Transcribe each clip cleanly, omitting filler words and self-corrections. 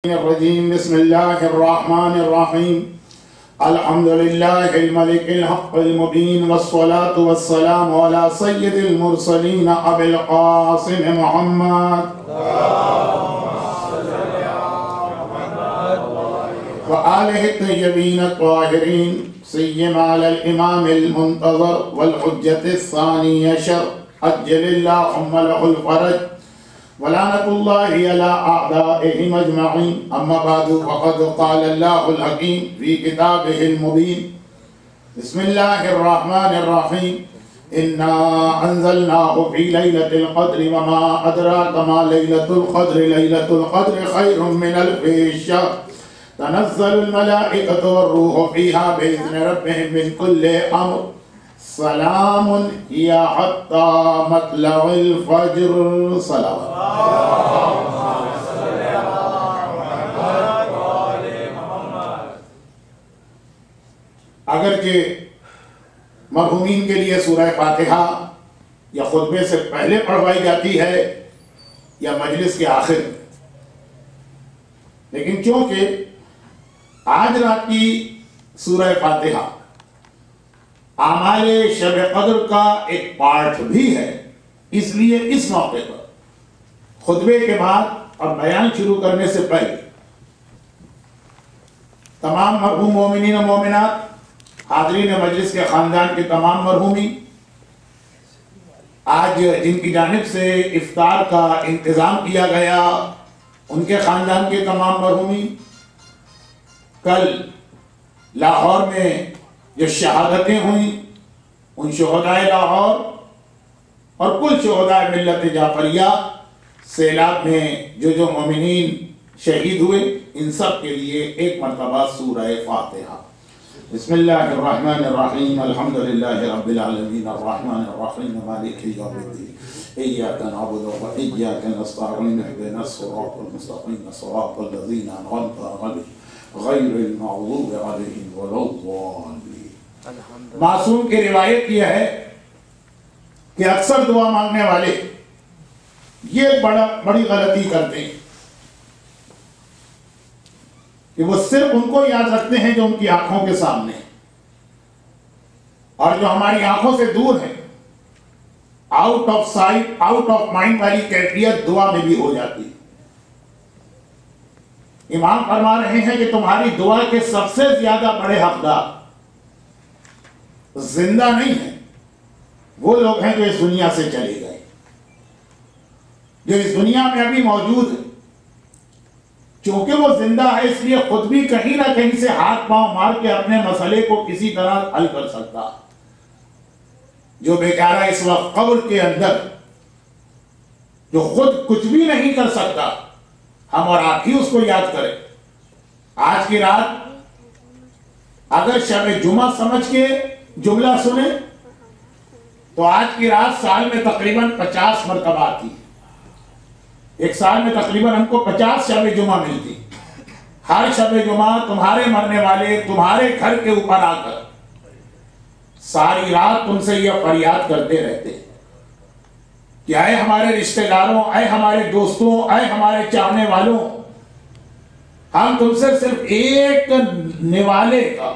الرجيم بسم الله الرحمن الرحيم الحمد لله الملك الحق المبين والصلاة والسلام على سيد المرسلين أبي القاسم محمد وآله الطيبين الطاهرين سيما على الإمام المنتظر والحجة الثاني عشر عجل اللهم له الفرج ولعنة الله على أعدائهم أجمعين أما بعد فقد قال الله الحكيم في كتابه المبين بسم الله الرحمن الرحيم إنا أنزلناه في ليلة القدر وما أدراك ما ليلة القدر ليلة القدر خير من ألف شهر تنزل الملائكة والروح فيها بإذن ربهم من كل أمر سلام هي حتى مطلع الفجر صلوات اگرچہ مرحومین کے لیے سورہ فاتحہ یا خطبے سے پہلے پڑھوائی جاتی ہے یا مجلس کے آخر میں، لیکن چونکہ آج رات کی سورہ فاتحہ اعمال شب قدر کا ایک پارٹ بھی ہے، اس لیے اس موقع پر خطبے کے بعد اور بیان شروع کرنے سے پہلے تمام مرحوم مومنین و مومنات، حاضرین مجلس کے خاندان کے تمام مرحومین، آج جن کی جانب سے افطار کا انتظام کیا گیا ان کے خاندان کے تمام مرحومین، کل لاہور میں جو شہادتیں ہوئیں ان شہدائے لاہور اور کل شہدائے ملت جعفریہ، سیلاب میں جو مومنین شہید ہوئے، ان سب کے لیے ایک مرتبہ سورہ فاتحہ۔ بسم اللہ الرحمن الرحیم الحمدللہ رب العالمین الرحمن الرحیم مالک یوم الدین ایاک نعبد و ایاک نستعین اهدنا الصراط المستقیم صراط الذین انعمت علیہم غیر المغضوب علیہم ولا الضالین۔ معصوم کی روایت یہ ہے کہ اکثر دعا مانگنے والے یہ بڑی غلطی کرتے ہیں کہ وہ صرف ان کو یاد رکھتے ہیں جو ان کی آنکھوں کے سامنے ہیں، اور جو ہماری آنکھوں سے دور ہیں، out of sight out of mind والی کیفیت دعا میں بھی ہو جاتی ہے۔ امام فرما رہے ہیں کہ تمہاری دعا کے سب سے زیادہ بڑے حقدار زندہ نہیں ہیں، وہ لوگ ہیں جو اس دنیا سے چلے گئے، جو اس دنیا میں ابھی موجود ہیں۔ چونکہ وہ زندہ ہے اس لیے خود بھی کہیں نہ کہیں سے ہاتھ پاؤں مار کے اپنے مسئلے کو کسی طرح حل کر سکتا۔ جو بیچارہ اس وقت قبر کے اندر جو خود کچھ بھی نہیں کر سکتا، ہم اور آپ ہی اس کو یاد کریں۔ آج کی رات اگر شب جمعہ سمجھ کے جملہ سنیں تو آج کی رات سال میں تقریباً 50 مرتبہ آتی ہے۔ ایک سال میں تقریباً ہم کو 50 شب جمعہ ملتی۔ ہر شب جمعہ تمہارے مرنے والے تمہارے گھر کے اوپر آ کر ساری رات تم سے یہ فریاد کرتے رہتے کہ اے ہمارے رشتہ داروں، اے ہمارے دوستوں، اے ہمارے چاہنے والوں، ہم تم سے صرف ایک نوالے کا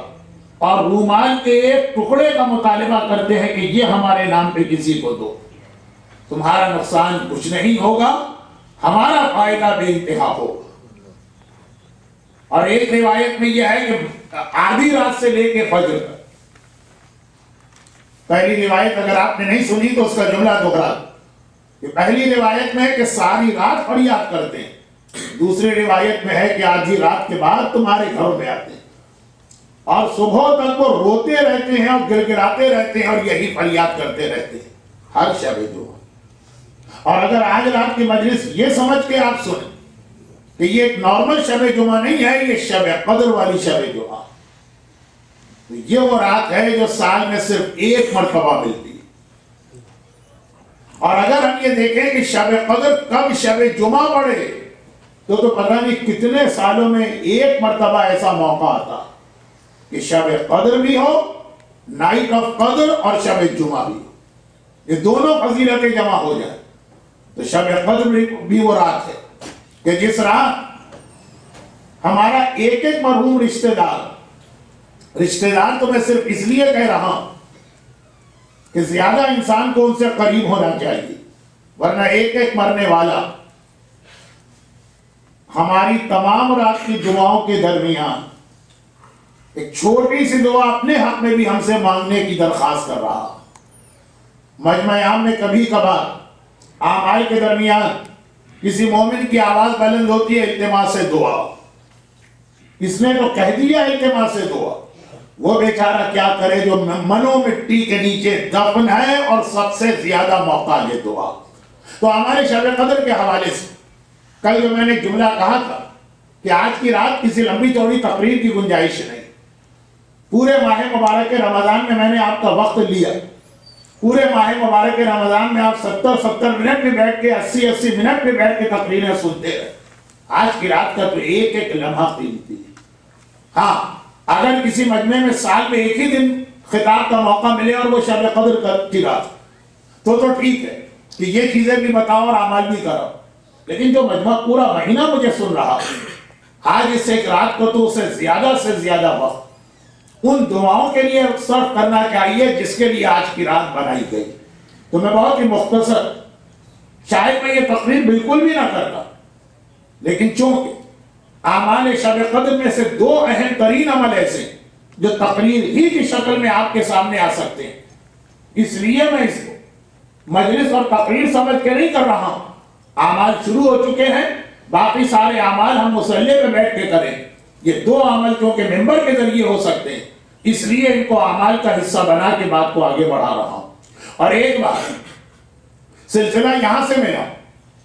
اور رومال کے ایک ٹکڑے کا مطالبہ کرتے ہیں کہ یہ ہمارے نام پہ کسی کو دو۔ تمہارا نقصان کچھ نہیں ہوگا، ہمارا فائدہ بے انتہا ہوگا۔ اور ایک روایت میں یہ ہے کہ آدھی رات سے لے کے فجر تک۔ پہلی روایت اگر آپ نے نہیں سنی تو اس کا جملہ دوہرا دو کہ پہلی روایت میں ہے کہ ساری رات فریاد کرتے ہیں، دوسری روایت میں ہے کہ آدھی رات کے بعد تمہارے گھروں میں آتے ہیں اور صبح تک وہ روتے رہتے ہیں اور گر گراتے رہتے ہیں اور یہی فریاد کرتے رہتے ہیں ہر شب جمعہ۔ اور اگر آج رات کی مجلس یہ سمجھ کے آپ سنیں کہ یہ ایک نارمل شب جمعہ نہیں ہے، یہ شب قدر والی شب جمعہ، تو یہ وہ رات ہے جو سال میں صرف ایک مرتبہ ملتی ہے۔ اور اگر ہم یہ دیکھیں کہ شب قدر کب شب جمعہ پڑے تو پتہ نہیں کتنے سالوں میں ایک مرتبہ ایسا موقع آتا کہ شب قدر بھی ہو، نائٹ آف قدر اور شب جمعہ بھی ہو، یہ دونوں فضیلتیں جمع ہو جائیں۔ تو شب قدر بھی وہ رات ہے کہ جس رات ہمارا ایک ایک مرحوم رشتہ دار تو میں صرف اس لیے کہہ رہا ہوں کہ زیادہ انسان کو ان سے قریب ہونا چاہیے، ورنہ ایک ایک مرنے والا ہماری تمام رات کی دعاؤں کے درمیان ایک چھوٹی سی دعا اپنے حق میں بھی ہم سے مانگنے کی درخواست کر رہا۔ مجمع عام میں کبھی کبھار اعمال کے درمیان کسی مومن کی آواز بلند ہوتی ہے التماس سے دعا، اس نے تو کہہ دیا التماس سے دعا، وہ بیچارہ کیا کرے جو منو مٹی کے نیچے دفن ہے اور سب سے زیادہ موقع لے دعا۔ تو ہمارے شب قدر کے حوالے سے کل جو میں نے جملہ کہا تھا کہ آج کی رات کسی لمبی چوڑی تقریر کی گنجائش نہیں، پورے ماہ مبارک رمضان میں نے آپ کا وقت لیا، پورے ماہ مبارک رمضان میں آپ 70 منٹ میں بیٹھ کے 80 منٹ میں بیٹھ کے تقریریں سنتے رہے۔ آج کی رات کا تو ایک ایک لمحہ قیمتی ہے۔ ہاں، اگر کسی مجمع میں سال میں ایک ہی دن خطاب کا موقع ملے اور وہ شب قدر کی رات تو ٹھیک ہے کہ یہ چیزیں بھی بتاؤ اور اعمال بھی کرو، لیکن جو مجمع پورا مہینہ مجھے سن رہا آج اس ایک رات کو تو اسے زیادہ سے زیادہ وقت ان دعاؤں کے لیے صرف کرنا چاہیے جس کے لیے آج کی رات بنائی گئی۔ تو میں بہت ہی مختصر، شاید میں یہ تقریر بالکل بھی نہ کرتا، لیکن چونکہ اعمال شب قدر میں سے دو اہم ترین عمل ایسے جو تقریر ہی کی شکل میں آپ کے سامنے آ سکتے ہیں، اس لیے میں اس کو مجلس اور تقریر سمجھ کے نہیں کر رہا ہوں۔ اعمال شروع ہو چکے ہیں، باقی سارے اعمال ہم مصلی پہ بیٹھ کے کریں۔ یہ دو عمل کیونکہ ممبر کے ذریعے ہو سکتے ہیں، اس لیے ان کو اعمال کا حصہ بنا کے بات کو آگے بڑھا رہا ہوں۔ اور ایک بات سلسلہ یہاں سے ملا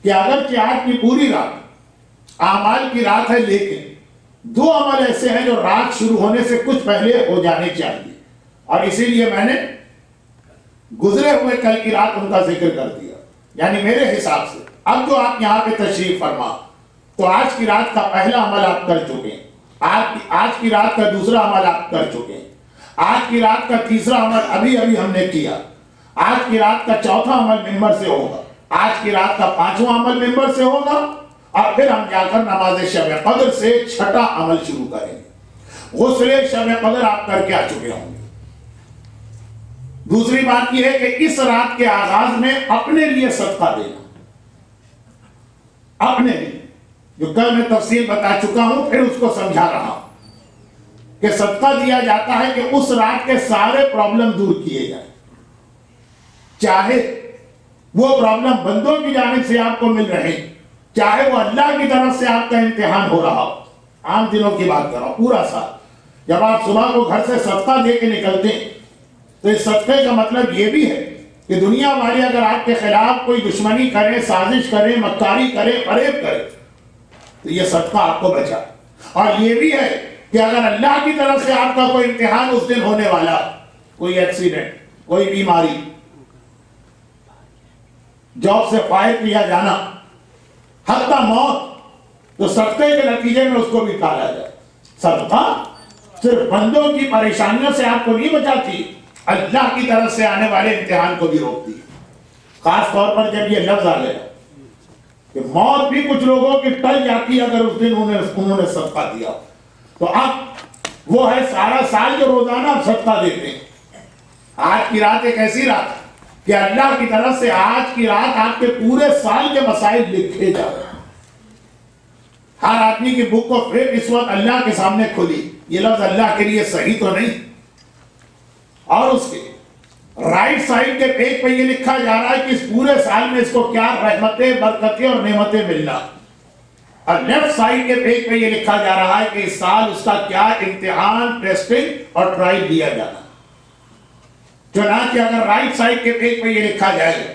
کہ اگرچہ آج کی پوری رات اعمال کی رات ہے، لیکن دو عمل ایسے ہیں جو رات شروع ہونے سے کچھ پہلے ہو جانے چاہیے، اور اسی لیے میں نے گزرے ہوئے کل کی رات ان کا ذکر کر دیا۔ یعنی میرے حساب سے اب جو آپ یہاں پہ تشریف فرما تو آج کی رات کا پہلا عمل آپ کر چکے ہیں، آج کی رات کا دوسرا عمل آپ کر چکے ہیں، آج کی رات کا تیسرا عمل ابھی ہم نے کیا، آج کی رات کا چوتھا عمل ممبر سے ہوگا، آج کی رات کا پانچواں عمل ممبر سے ہوگا، اور پھر ہم جا کر نماز شب قدر سے چھٹا عمل شروع کریں گے۔ غسل شب قدر آپ کر کے آ چکے ہوں گے۔ دوسری بات یہ ہے کہ اس رات کے آغاز میں اپنے لیے صدقہ دینا، اپنے لیے، جو کل میں تفصیل بتا چکا ہوں، پھر اس کو سمجھا رہا ہوں کہ صدقہ دیا جاتا ہے کہ اس رات کے سارے پرابلم دور کیے جائیں، چاہے وہ پرابلم بندوں کی جانب سے آپ کو مل رہے ہیں، چاہے وہ اللہ کی طرف سے آپ کا امتحان ہو رہا ہو۔ عام دنوں کی بات کر رہا ہوں، پورا سال جب آپ صبح کو گھر سے صدقہ دے کے نکلتے ہیں تو اس صدقے کا مطلب یہ بھی ہے کہ دنیا والے اگر آپ کے خلاف کوئی دشمنی کرے، سازش کرے، مکاری کرے، فریب کرے تو یہ صدقہ آپ کو بچا۔ اور یہ بھی ہے کہ اگر اللہ کی طرف سے آپ کا کوئی امتحان اس دن ہونے والا، کوئی ایکسیڈنٹ، کوئی بیماری، جاب سے فائر کیا جانا، حتی موت، تو صدقے کے نتیجے میں اس کو بھی ٹالا جائے۔ صدقہ صرف بندوں کی پریشانیوں سے آپ کو نہیں بچاتی، اللہ کی طرف سے آنے والے امتحان کو بھی روکتی ہے۔ خاص طور پر جب یہ لفظ آ گیا کہ موت بھی کچھ لوگوں کی ٹل جاتی ہے اگر اس دن انہوں نے صدقہ دیا، تو اب وہ ہے سارا سال جو روزانہ آپ صدقہ دیتے ہیں۔ آج کی رات ایک ایسی رات کہ اللہ کی طرف سے آج کی رات آپ کے پورے سال کے مسائل لکھے جا رہے ہیں۔ ہر آدمی کی بک کو پھر اس وقت اللہ کے سامنے کھلی، یہ لفظ اللہ کے لیے صحیح تو نہیں، اور اس کے رائٹ سائڈ کے پیج پہ یہ لکھا جا رہا ہے کہ اس پورے سال میں اس کو کیا رحمتیں، برکتیں اور نعمتیں ملنا، اور لیفٹ سائڈ کے پیج پہ یہ لکھا جا رہا ہے کہ اس سال اس کا کیا امتحان، ٹیسٹنگ اور ٹرائل دیا جانا۔ چنانچہ اگر رائٹ سائڈ کے پیج پہ یہ لکھا جائے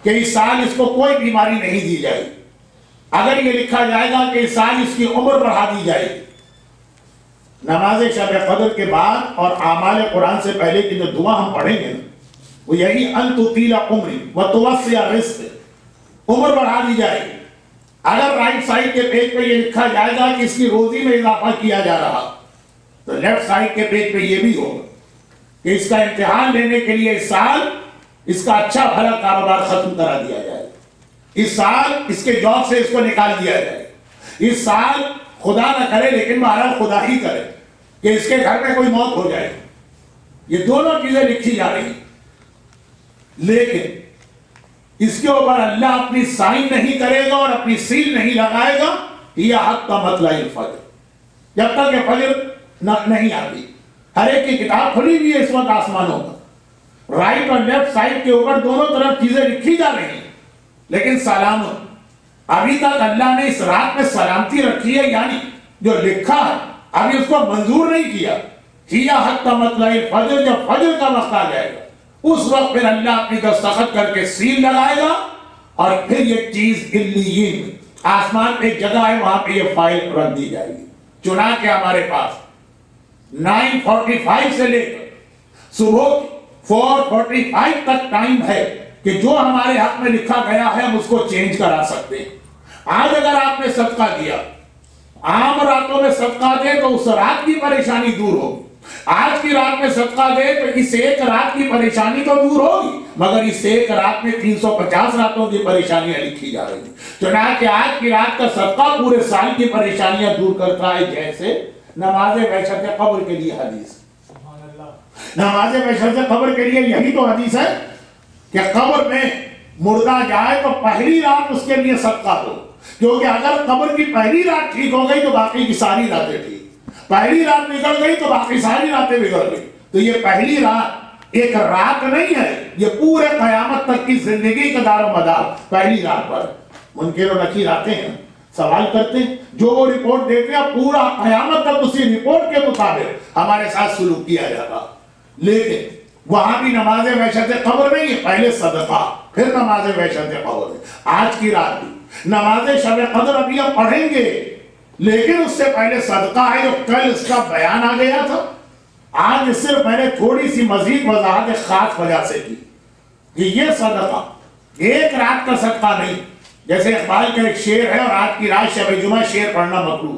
کہ اس سال اس کو کوئی بیماری نہیں دی جائے، اگر یہ لکھا جائے گا کہ اس سال اس کی عمر بڑھا دی جائے، نماز شب قدر کے بعد اور اعمال قرآن سے پہلے کی جو دعا ہم پڑھیں گے وہ یہی ان تطیل عمری وتوسع رزق، عمر بڑھا دی جائے گی۔ اگر رائٹ سائڈ کے پیج پہ یہ لکھا جائے گا کہ اس کی روزی میں اضافہ کیا جا رہا، تو لیفٹ سائڈ کے پیج پہ یہ بھی ہوگا کہ اس کا امتحان لینے کے لیے اس سال اس کا اچھا بھلا کاروبار ختم کرا دیا جائے، اس سال اس کے جاب سے اس کو نکال دیا جائے، اس سال خدا نہ کرے لیکن بہرحال خدا ہی کرے کہ اس کے گھر میں کوئی موت ہو جائے، یہ دونوں چیزیں لکھی جا رہی ہیں، لیکن اس کے اوپر اللہ اپنی سائن نہیں کرے گا اور اپنی سیل نہیں لگائے گا، یہ حق کا مطلع الفجر، جب تک کہ فجر نہیں آتی۔ ہر ایک کی کتاب کھلی ہوئی ہے اس وقت آسمانوں کا، رائٹ اور لیفٹ سائڈ کے اوپر دونوں طرف چیزیں لکھی جا رہی ہیں، لیکن سلام ابھی تک اللہ نے اس رات میں سلامتی رکھی ہے، یعنی جو لکھا ہے ابھی اس کو منظور نہیں کیا۔ ہیا حق کا مطلع الفجر، جب فجر کا وقت آ جائے گا اس وقت پھر اللہ اپنی دستخط کر کے سیل لگائے گا، اور پھر یہ چیز علیین آسمان پہ ایک جگہ ہے وہاں پہ یہ فائل رکھ دی جائے گی۔ چنانچہ ہمارے پاس 9:45 سے لے کر صبح 4:45 تک ٹائم ہے کہ جو ہمارے حق میں لکھا گیا ہے ہم اس کو چینج کرا سکتے ہیں۔ آج اگر آپ نے صدقہ دیا، عام راتوں میں صدقہ دے تو اس رات کی پریشانی دور ہوگی، آج کی رات میں صدقہ دے تو اس ایک رات کی پریشانی تو دور ہوگی، مگر اس ایک رات میں 350 راتوں کی پریشانیاں لکھی جا رہی ہیں۔ چنانچہ آج کی رات کا صدقہ پورے سال کی پریشانیاں دور کرتا ہے، جیسے نماز وحشت قبر کے لیے حدیث، نماز وحشت قبر کے لیے یہی تو حدیث ہے کہ قبر میں مردہ جائے تو پہلی رات اس کے لیے صدقہ دو، کیونکہ اگر قبر کی پہلی رات ٹھیک ہو گئی تو باقی کی ساری راتیں ٹھیک، پہلی رات بگڑ گئی تو باقی ساری راتیں بگڑ گئی۔ تو یہ پہلی رات ایک رات نہیں ہے، یہ پورے قیامت تک کی زندگی کا دار و مدار پہلی رات پر۔ منکر و نکیر آتے ہیں، سوال کرتے ہیں، جو وہ رپورٹ دیتے ہیں پورا قیامت تک اسی رپورٹ کے مطابق ہمارے ساتھ سلوک کیا جاتا، لیکن وہاں بھی نماز وحشت قبر نہیں ہے، پہلے صدقہ پھر نماز وحشت قبر ہے۔ آج کی رات بھی نماز شب قدر ابھی ہم پڑھیں گے، لیکن اس سے پہلے صدقہ ہے جو کل اس کا بیان آ گیا تھا۔ آج صرف میں نے تھوڑی سی مزید وضاحت خاص وجہ سے کی کہ یہ صدقہ ایک رات کا صدقہ نہیں، جیسے اقبال کا ایک شعر ہے، اور آج کی رات شب جمعہ شعر پڑھنا مکروہ،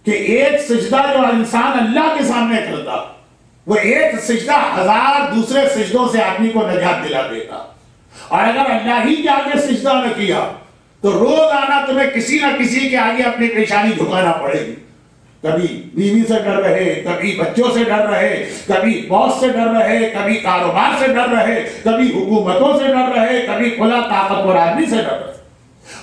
کہ ایک سجدہ جو انسان اللہ کے سامنے کرتا وہ ایک سجدہ 1000 دوسرے سجدوں سے آدمی کو نجات دلا دیتا، اور اگر اللہ ہی کے آگے سجدہ نہ کیا تو روزانہ تمہیں کسی نہ کسی کے آگے اپنی پیشانی جھکانا پڑے گی، کبھی بیوی سے ڈر رہے، کبھی بچوں سے ڈر رہے، کبھی باس سے ڈر رہے، کبھی کاروبار سے ڈر رہے، کبھی حکومتوں سے ڈر رہے، کبھی کھلا طاقتور آدمی سے ڈر رہے،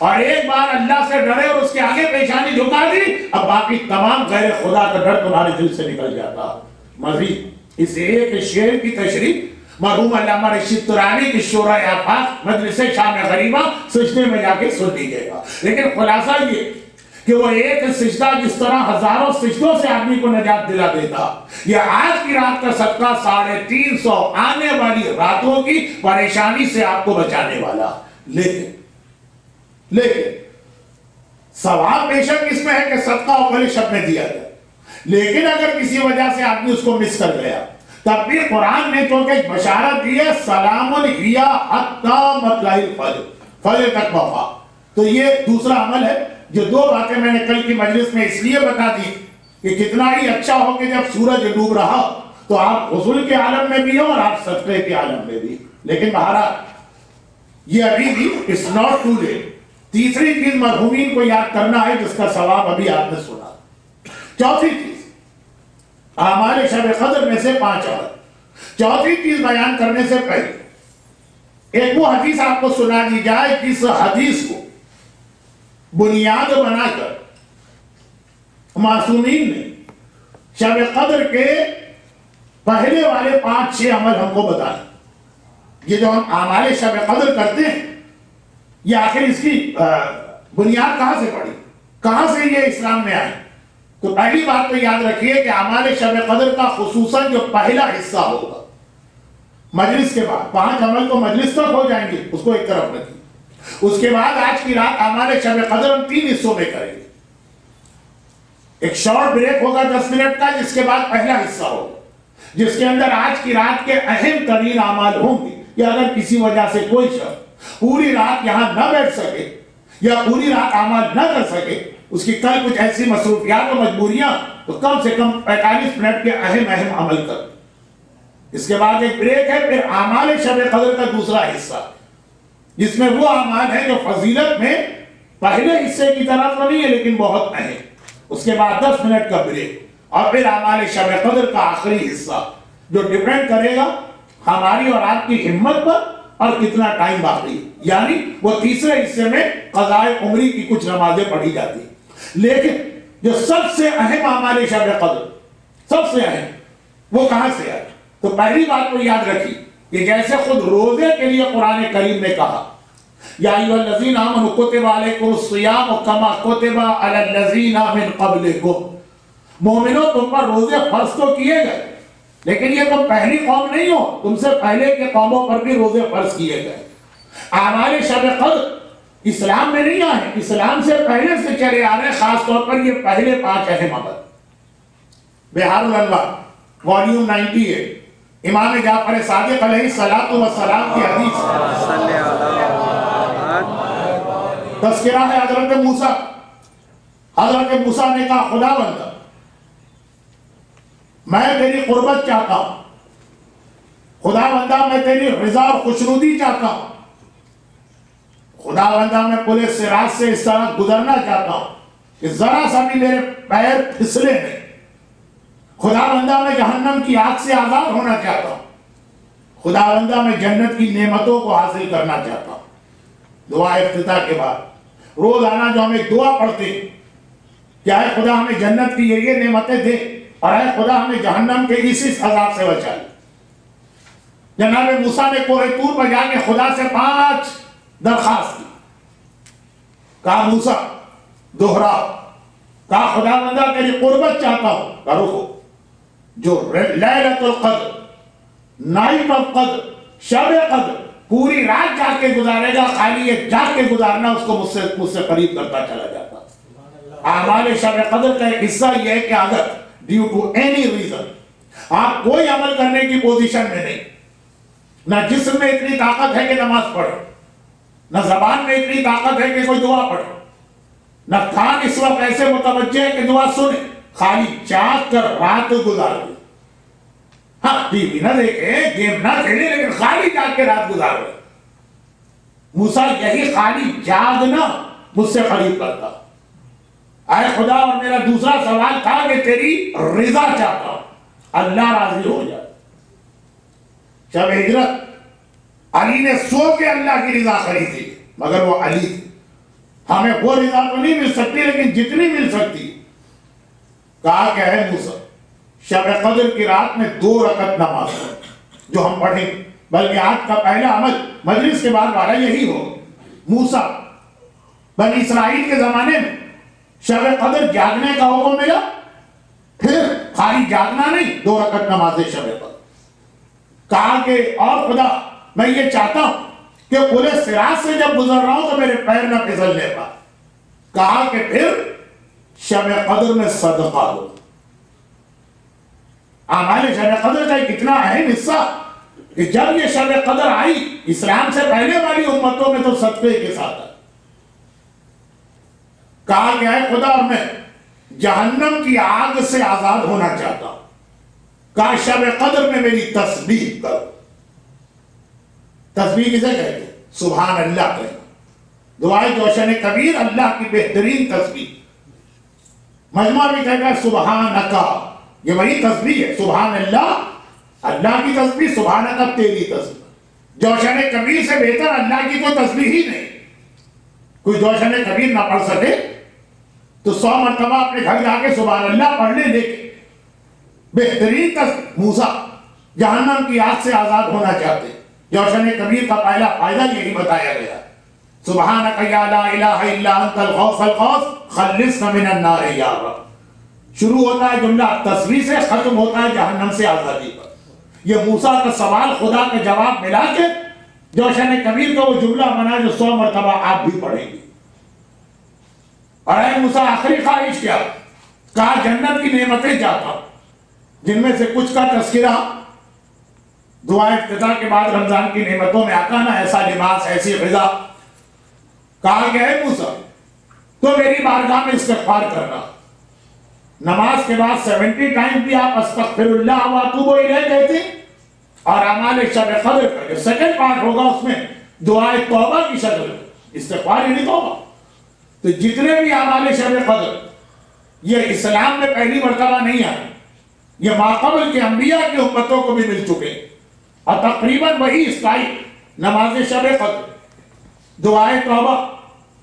اور ایک بار اللہ سے ڈرے اور اس کے آگے پیشانی جھکا دی، اب باقی تمام غیر خدا کا ڈر تمہارے دل سے نکل جاتا۔ مزید اس ایک شعر کی تشریح مرحوم علامہ رشید ترانی کی شورا آفاق مجلس شام غریبہ سجدے میں جا کے سن لیجیے گا، لیکن خلاصہ یہ کہ وہ ایک سجدہ جس طرح ہزاروں سجدوں سے آدمی کو نجات دلا دیتا، یہ آج کی رات کا صدقہ 350 آنے والی راتوں کی پریشانی سے آپ کو بچانے والا۔ لیکن ثواب بے شک اس میں ہے کہ صدقہ اول شب میں دیا جائے، لیکن اگر کسی وجہ سے آدمی اس کو مس کر گیا تب بھی قرآن نے چونکہ بشارت دی ہے سلام ہی حتی مطلع الفجر، فجر تک وفا۔ تو یہ دوسرا عمل ہے جو دو باتیں میں نے کل کی مجلس میں اس لیے بتا دی کہ کتنا ہی اچھا ہو کہ جب سورج ڈوب رہا تو آپ غسل کے عالم میں بھی ہو اور آپ صدقے کے عالم میں بھی، لیکن مہاراج یہ ابھی بھی it's not too late۔ تیسری چیز مرحومین کو یاد کرنا ہے جس کا ثواب ابھی آپ نے سنا۔ چوتھی چیز اعمال شب قدر میں سے 5 عمل۔ چوتھی چیز بیان کرنے سے پہلے ایک وہ حدیث آپ کو سنا دی جائے جس حدیث کو بنیاد بنا کر معصومین نے شب قدر کے پہلے والے 5-6 عمل ہم کو بتائیں۔ یہ جو ہم اعمال شب قدر کرتے ہیں یہ آخر اس کی بنیاد کہاں سے پڑی، کہاں سے یہ اسلام میں آئے؟ تو پہلی بات تو یاد رکھیے کہ اعمال شب قدر کا خصوصاً جو پہلا حصہ ہوگا مجلس کے بعد 5 عمل تو مجلس تک ہو جائیں گے، اس کو ایک طرف رکھیے، اس کے بعد آج کی رات اعمال شب قدر ہم 3 حصوں میں کریں گے۔ ایک شارٹ بریک ہوگا 10 منٹ کا، جس کے بعد پہلا حصہ ہوگا جس کے اندر آج کی رات کے اہم ترین اعمال ہوں گے کہ اگر کسی وجہ سے کوئی شخص پوری رات یہاں نہ بیٹھ سکے یا پوری رات اعمال نہ کر سکے، اس کی کل کچھ ایسی مصروفیات و مجبوریاں، تو کم سے کم 45 منٹ کے اہم عمل کر۔ اس کے بعد ایک بریک ہے، پھر اعمال شب قدر کا دوسرا حصہ جس میں وہ اعمال ہیں جو فضیلت میں پہلے حصے کی طرح تو نہیں ہے لیکن بہت اہم. اس کے بعد 10 منٹ کا بریک اور پھر اعمال شب قدر کا آخری حصہ جو ڈیپینڈ کرے گا ہماری اور آپ کی ہمت پر اور کتنا ٹائم باقی. یعنی وہ تیسرے حصے میں قضائے عمری کی کچھ نمازیں پڑھی جاتی. لیکن جو سب سے اہم اعمال شب قدر سب سے اہم وہ کہاں سے آئے؟ تو پہلی بات کو یاد رکھی کہ جیسے خود روزے کے لیے قرآن کریم نے کہا یا ایھا الذین آمنوا کتب علیکم الصیام کما کتب علی الذین من قبلکم. مومنوں تم پر روزے فرض تو کیے گئے لیکن یہ تم پہلی قوم نہیں ہو, تم سے پہلے کے قوموں پر بھی روزے فرض کیے گئے. اعمال شب قدر اسلام میں نہیں آئے, اسلام سے پہلے سے چلے آ رہے, خاص طور پر یہ پہلے 5 اہم عمل. بہار الانوار والیوم 98 امام جعفر صادق علیہ السلام کی حدیث تذکرہ ہے حضرت موسیٰ. حضرت موسیٰ نے کہا خدا بندہ میں تیری قربت چاہتا ہوں, خدا بندہ میں تیری رضا اور خوشنودی چاہتا ہوں, خدا بندہ میں پورے صراط سے اس طرح گزرنا چاہتا ہوں کہ ذرا سا بھی میرے پیر پھسلے نہیں, خدا بندہ میں جہنم کی آگ سے آزاد ہونا چاہتا ہوں, خدا بندہ میں جنت کی نعمتوں کو حاصل کرنا چاہتا ہوں. دعا افتتاح کے بعد روزانہ جو ہم ایک دعا پڑھتے ہیں کہ اے خدا ہمیں جنت کی یہ نعمتیں دے اور اے خدا ہمیں جہنم کے اس عذاب سے بچا لے. جناب موسیٰ نے کوہ طور پر جا کے خدا سے 5 درخواست کی. کہا موسیٰ دوہرا, کہا خدا بندہ تیری قربت چاہتا ہوں, کرو کو جو لیلۃ القدر, نائٹ آف قدر, شب قدر پوری رات جا کے گزارے گا, خالی یہ جا کے گزارنا اس کو مجھ سے قریب کرتا چلا جاتا. اعمال شب قدر کا ایک حصہ یہ ہے کہ اگر ڈیو ٹو اینی ریزن آپ کوئی عمل کرنے کی پوزیشن میں نہیں, نہ جسم میں اتنی طاقت ہے کہ نماز پڑھو, نہ زبان میں اتنی طاقت ہے کہ کوئی دعا پڑھو, نہ کان اس وقت ایسے متوجہ ہے کہ دعا سنے, خالی جاگ کر رات گزار دے. ہاں ٹی وی نہ دیکھے, گیم نہ کھیلے, لیکن خالی جاگ کے رات گزار دے. موسیٰ یہی خالی جاگنا مجھ سے قریب کرتا. اے خدا, اور میرا دوسرا سوال تھا کہ تیری رضا چاہتا ہوں, اللہ راضی ہو جائے. شب ہجرت علی نے سو کے اللہ کی رضا خریدی, مگر وہ علی تھے. ہمیں وہ رضا تو نہیں مل سکتی لیکن جتنی مل سکتی. کہا کہ اے موسیٰ شب قدر کی رات میں 2 رکعت نماز جو ہم پڑھیں, بلکہ آج کا پہلا عمل مجلس کے بعد والا یہی ہو. موسیٰ بنی اسرائیل کے زمانے میں شب قدر جاگنے کا حکم ملا, پھر خالی جاگنا نہیں, 2 رکعت نماز شب قدر. کہا کہ اور خدا میں یہ چاہتا ہوں کہ پورے صراط سے جب گزر رہا ہوں تو میرے پیر نہ پھسلنے پائے. کہا کہ پھر شب قدر میں صدقہ ہو. اعمال شب قدر کا ایک اتنا اہم حصہ کہ جب یہ شب قدر آئی اسلام سے پہلے والی امتوں میں تو صدقے کے ساتھ آئی. کہا کہ اے خدا اور میں جہنم کی آگ سے آزاد ہونا چاہتا ہوں. کہا شب قدر میں میری تسبیح کرو. تسبیح کسے کہتے ہیں؟ سبحان اللہ کہنا. دعائے جوشن کبیر اللہ کی بہترین تسبیح. مجمع بھی کہتا ہے سبحانکا, یہ وہی تسبیح ہے. سبحان اللہ, اللہ کی تسبیح, سبحانکا تیری تسبیح. جوشن کبیر سے بہتر اللہ کی کوئی تسبیح ہی نہیں. کوئی جوشن کبیر نہ پڑھ سکے تو 100 مرتبہ اپنے گھر جا کے سبحان اللہ پڑھ لے. لیکن بہترین تسبیح. موسیٰ جہنم کی آگ سے آزاد ہونا چاہتے, جوشن کبیر کا پہلا فائدہ یہی بتایا گیا. سبحانک یا لا الہ الا انت الغوث الغوث خلصنا من النار یا رب. شروع ہوتا ہے جملہ تسبیح سے, ختم ہوتا ہے جہنم سے آزادی پر. یہ موسیٰ کا سوال خدا کا جواب ملا کے جوشن کبیر کا وہ جملہ بنا جو 100 مرتبہ آپ بھی پڑھیں گے. اور اے موسیٰ آخری خواہش کیا؟ کہا جنت کی نعمتیں چاہتا ہوں, جن میں سے کچھ کا تذکرہ دعائے افتتاح کے بعد رمضان کی نعمتوں میں آتا نا, ایسا لباس, ایسی غذا. کہا کہ اے موسیٰ تو میری بارگاہ میں استغفار کرنا. نماز کے بعد 70 ٹائم بھی آپ استغفر اللہ و اتوب الیہ کہتے ہیں. اور اعمال شب قدر کا جو سیکنڈ پارٹ ہوگا اس میں دعائے توبہ کی شکل, استغفار یعنی توبہ. تو جتنے بھی اعمال شب قدر یہ اسلام میں پہلی مرتبہ نہیں آئے، یہ ماقبل کے انبیاء کی امتوں کو بھی مل چکے، اور تقریباً وہی اسٹائل، نماز شب قدر، دعائے توبہ،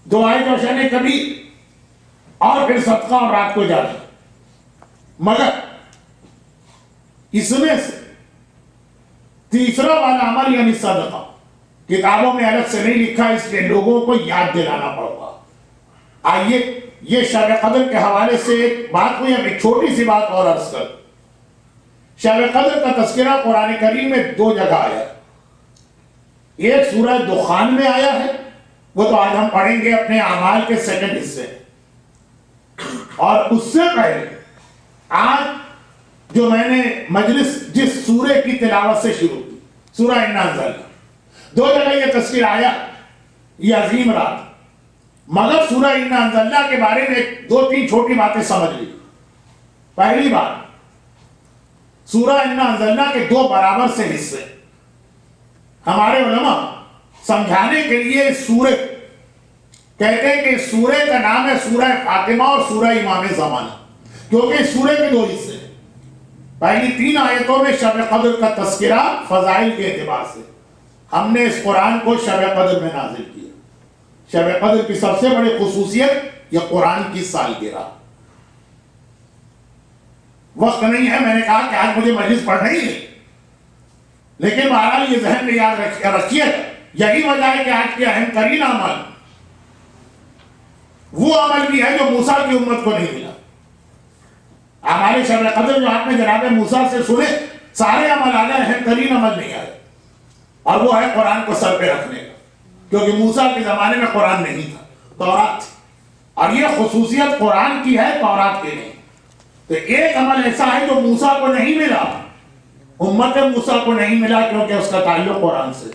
دعائے جوشن کبیر، اور پھر صدقہ اور رات کو جانا۔ مگر اس میں سے تیسرا والا عمل یعنی صدقہ کتابوں میں الگ سے نہیں لکھا، اس لیے لوگوں کو یاد دلانا پڑتا۔ آئیے یہ شب قدر کے حوالے سے ایک بات ہوئی، اب ایک چھوٹی سی بات اور عرض کر۔ شب قدر کا تذکرہ قرآن کریم میں 2 جگہ آیا ہے، ایک سورہ دخان میں آیا ہے، وہ تو آج ہم پڑھیں گے اپنے اعمال کے سیکنڈ حصے، اور اس سے پہلے آج جو میں نے مجلس جس سورے کی تلاوت سے شروع کی، سورہ انا انزلنا، 2 جگہ یہ تذکرہ آیا، یہ عظیم رات۔ مگر سورہ انا انزلنا کے بارے میں 2-3 چھوٹی باتیں سمجھ لی۔ پہلی بات، سورہ انا انزلنا کے 2 برابر سے حصے، ہمارے علماء سمجھانے کے لیے سورہ کہتے ہیں کہ اس سورہ کا نام ہے سورہ فاطمہ اور سورہ امام زمانہ، کیونکہ اس سورہ کے 2 حصے ہیں۔ پہلی 3 آیتوں میں شب قدر کا تذکرہ فضائل کے اعتبار سے، ہم نے اس قرآن کو شب قدر میں نازل کیا۔ شب قدر کی سب سے بڑی خصوصیت یہ قرآن کی سالگرہ۔ وقت نہیں ہے، میں نے کہا کہ آج مجھے مجلس پڑھنا ہی نہیں، لیکن بہرحال یہ ذہن میں یاد رکھیے، یہی وجہ ہے کہ آج کے اہم ترین عمل وہ عمل بھی ہے جو موسیٰ کی امت کو نہیں ملا۔ ہمارے شب قدر جو آپ نے جناب موسیٰ سے سنے، سارے عمل آ گئے، اہم ترین عمل نہیں آئے، اور وہ ہے قرآن کو سر پہ رکھنے کا، کیونکہ موسیٰ کے زمانے میں قرآن نہیں تھا، تورات تھی، اور یہ خصوصیت قرآن کی ہے، تورات کی نہیں۔ تو ایک عمل ایسا ہے جو موسیٰ کو نہیں ملا، امت موسیٰ کو نہیں ملا، کیونکہ اس کا تعلق قرآن سے،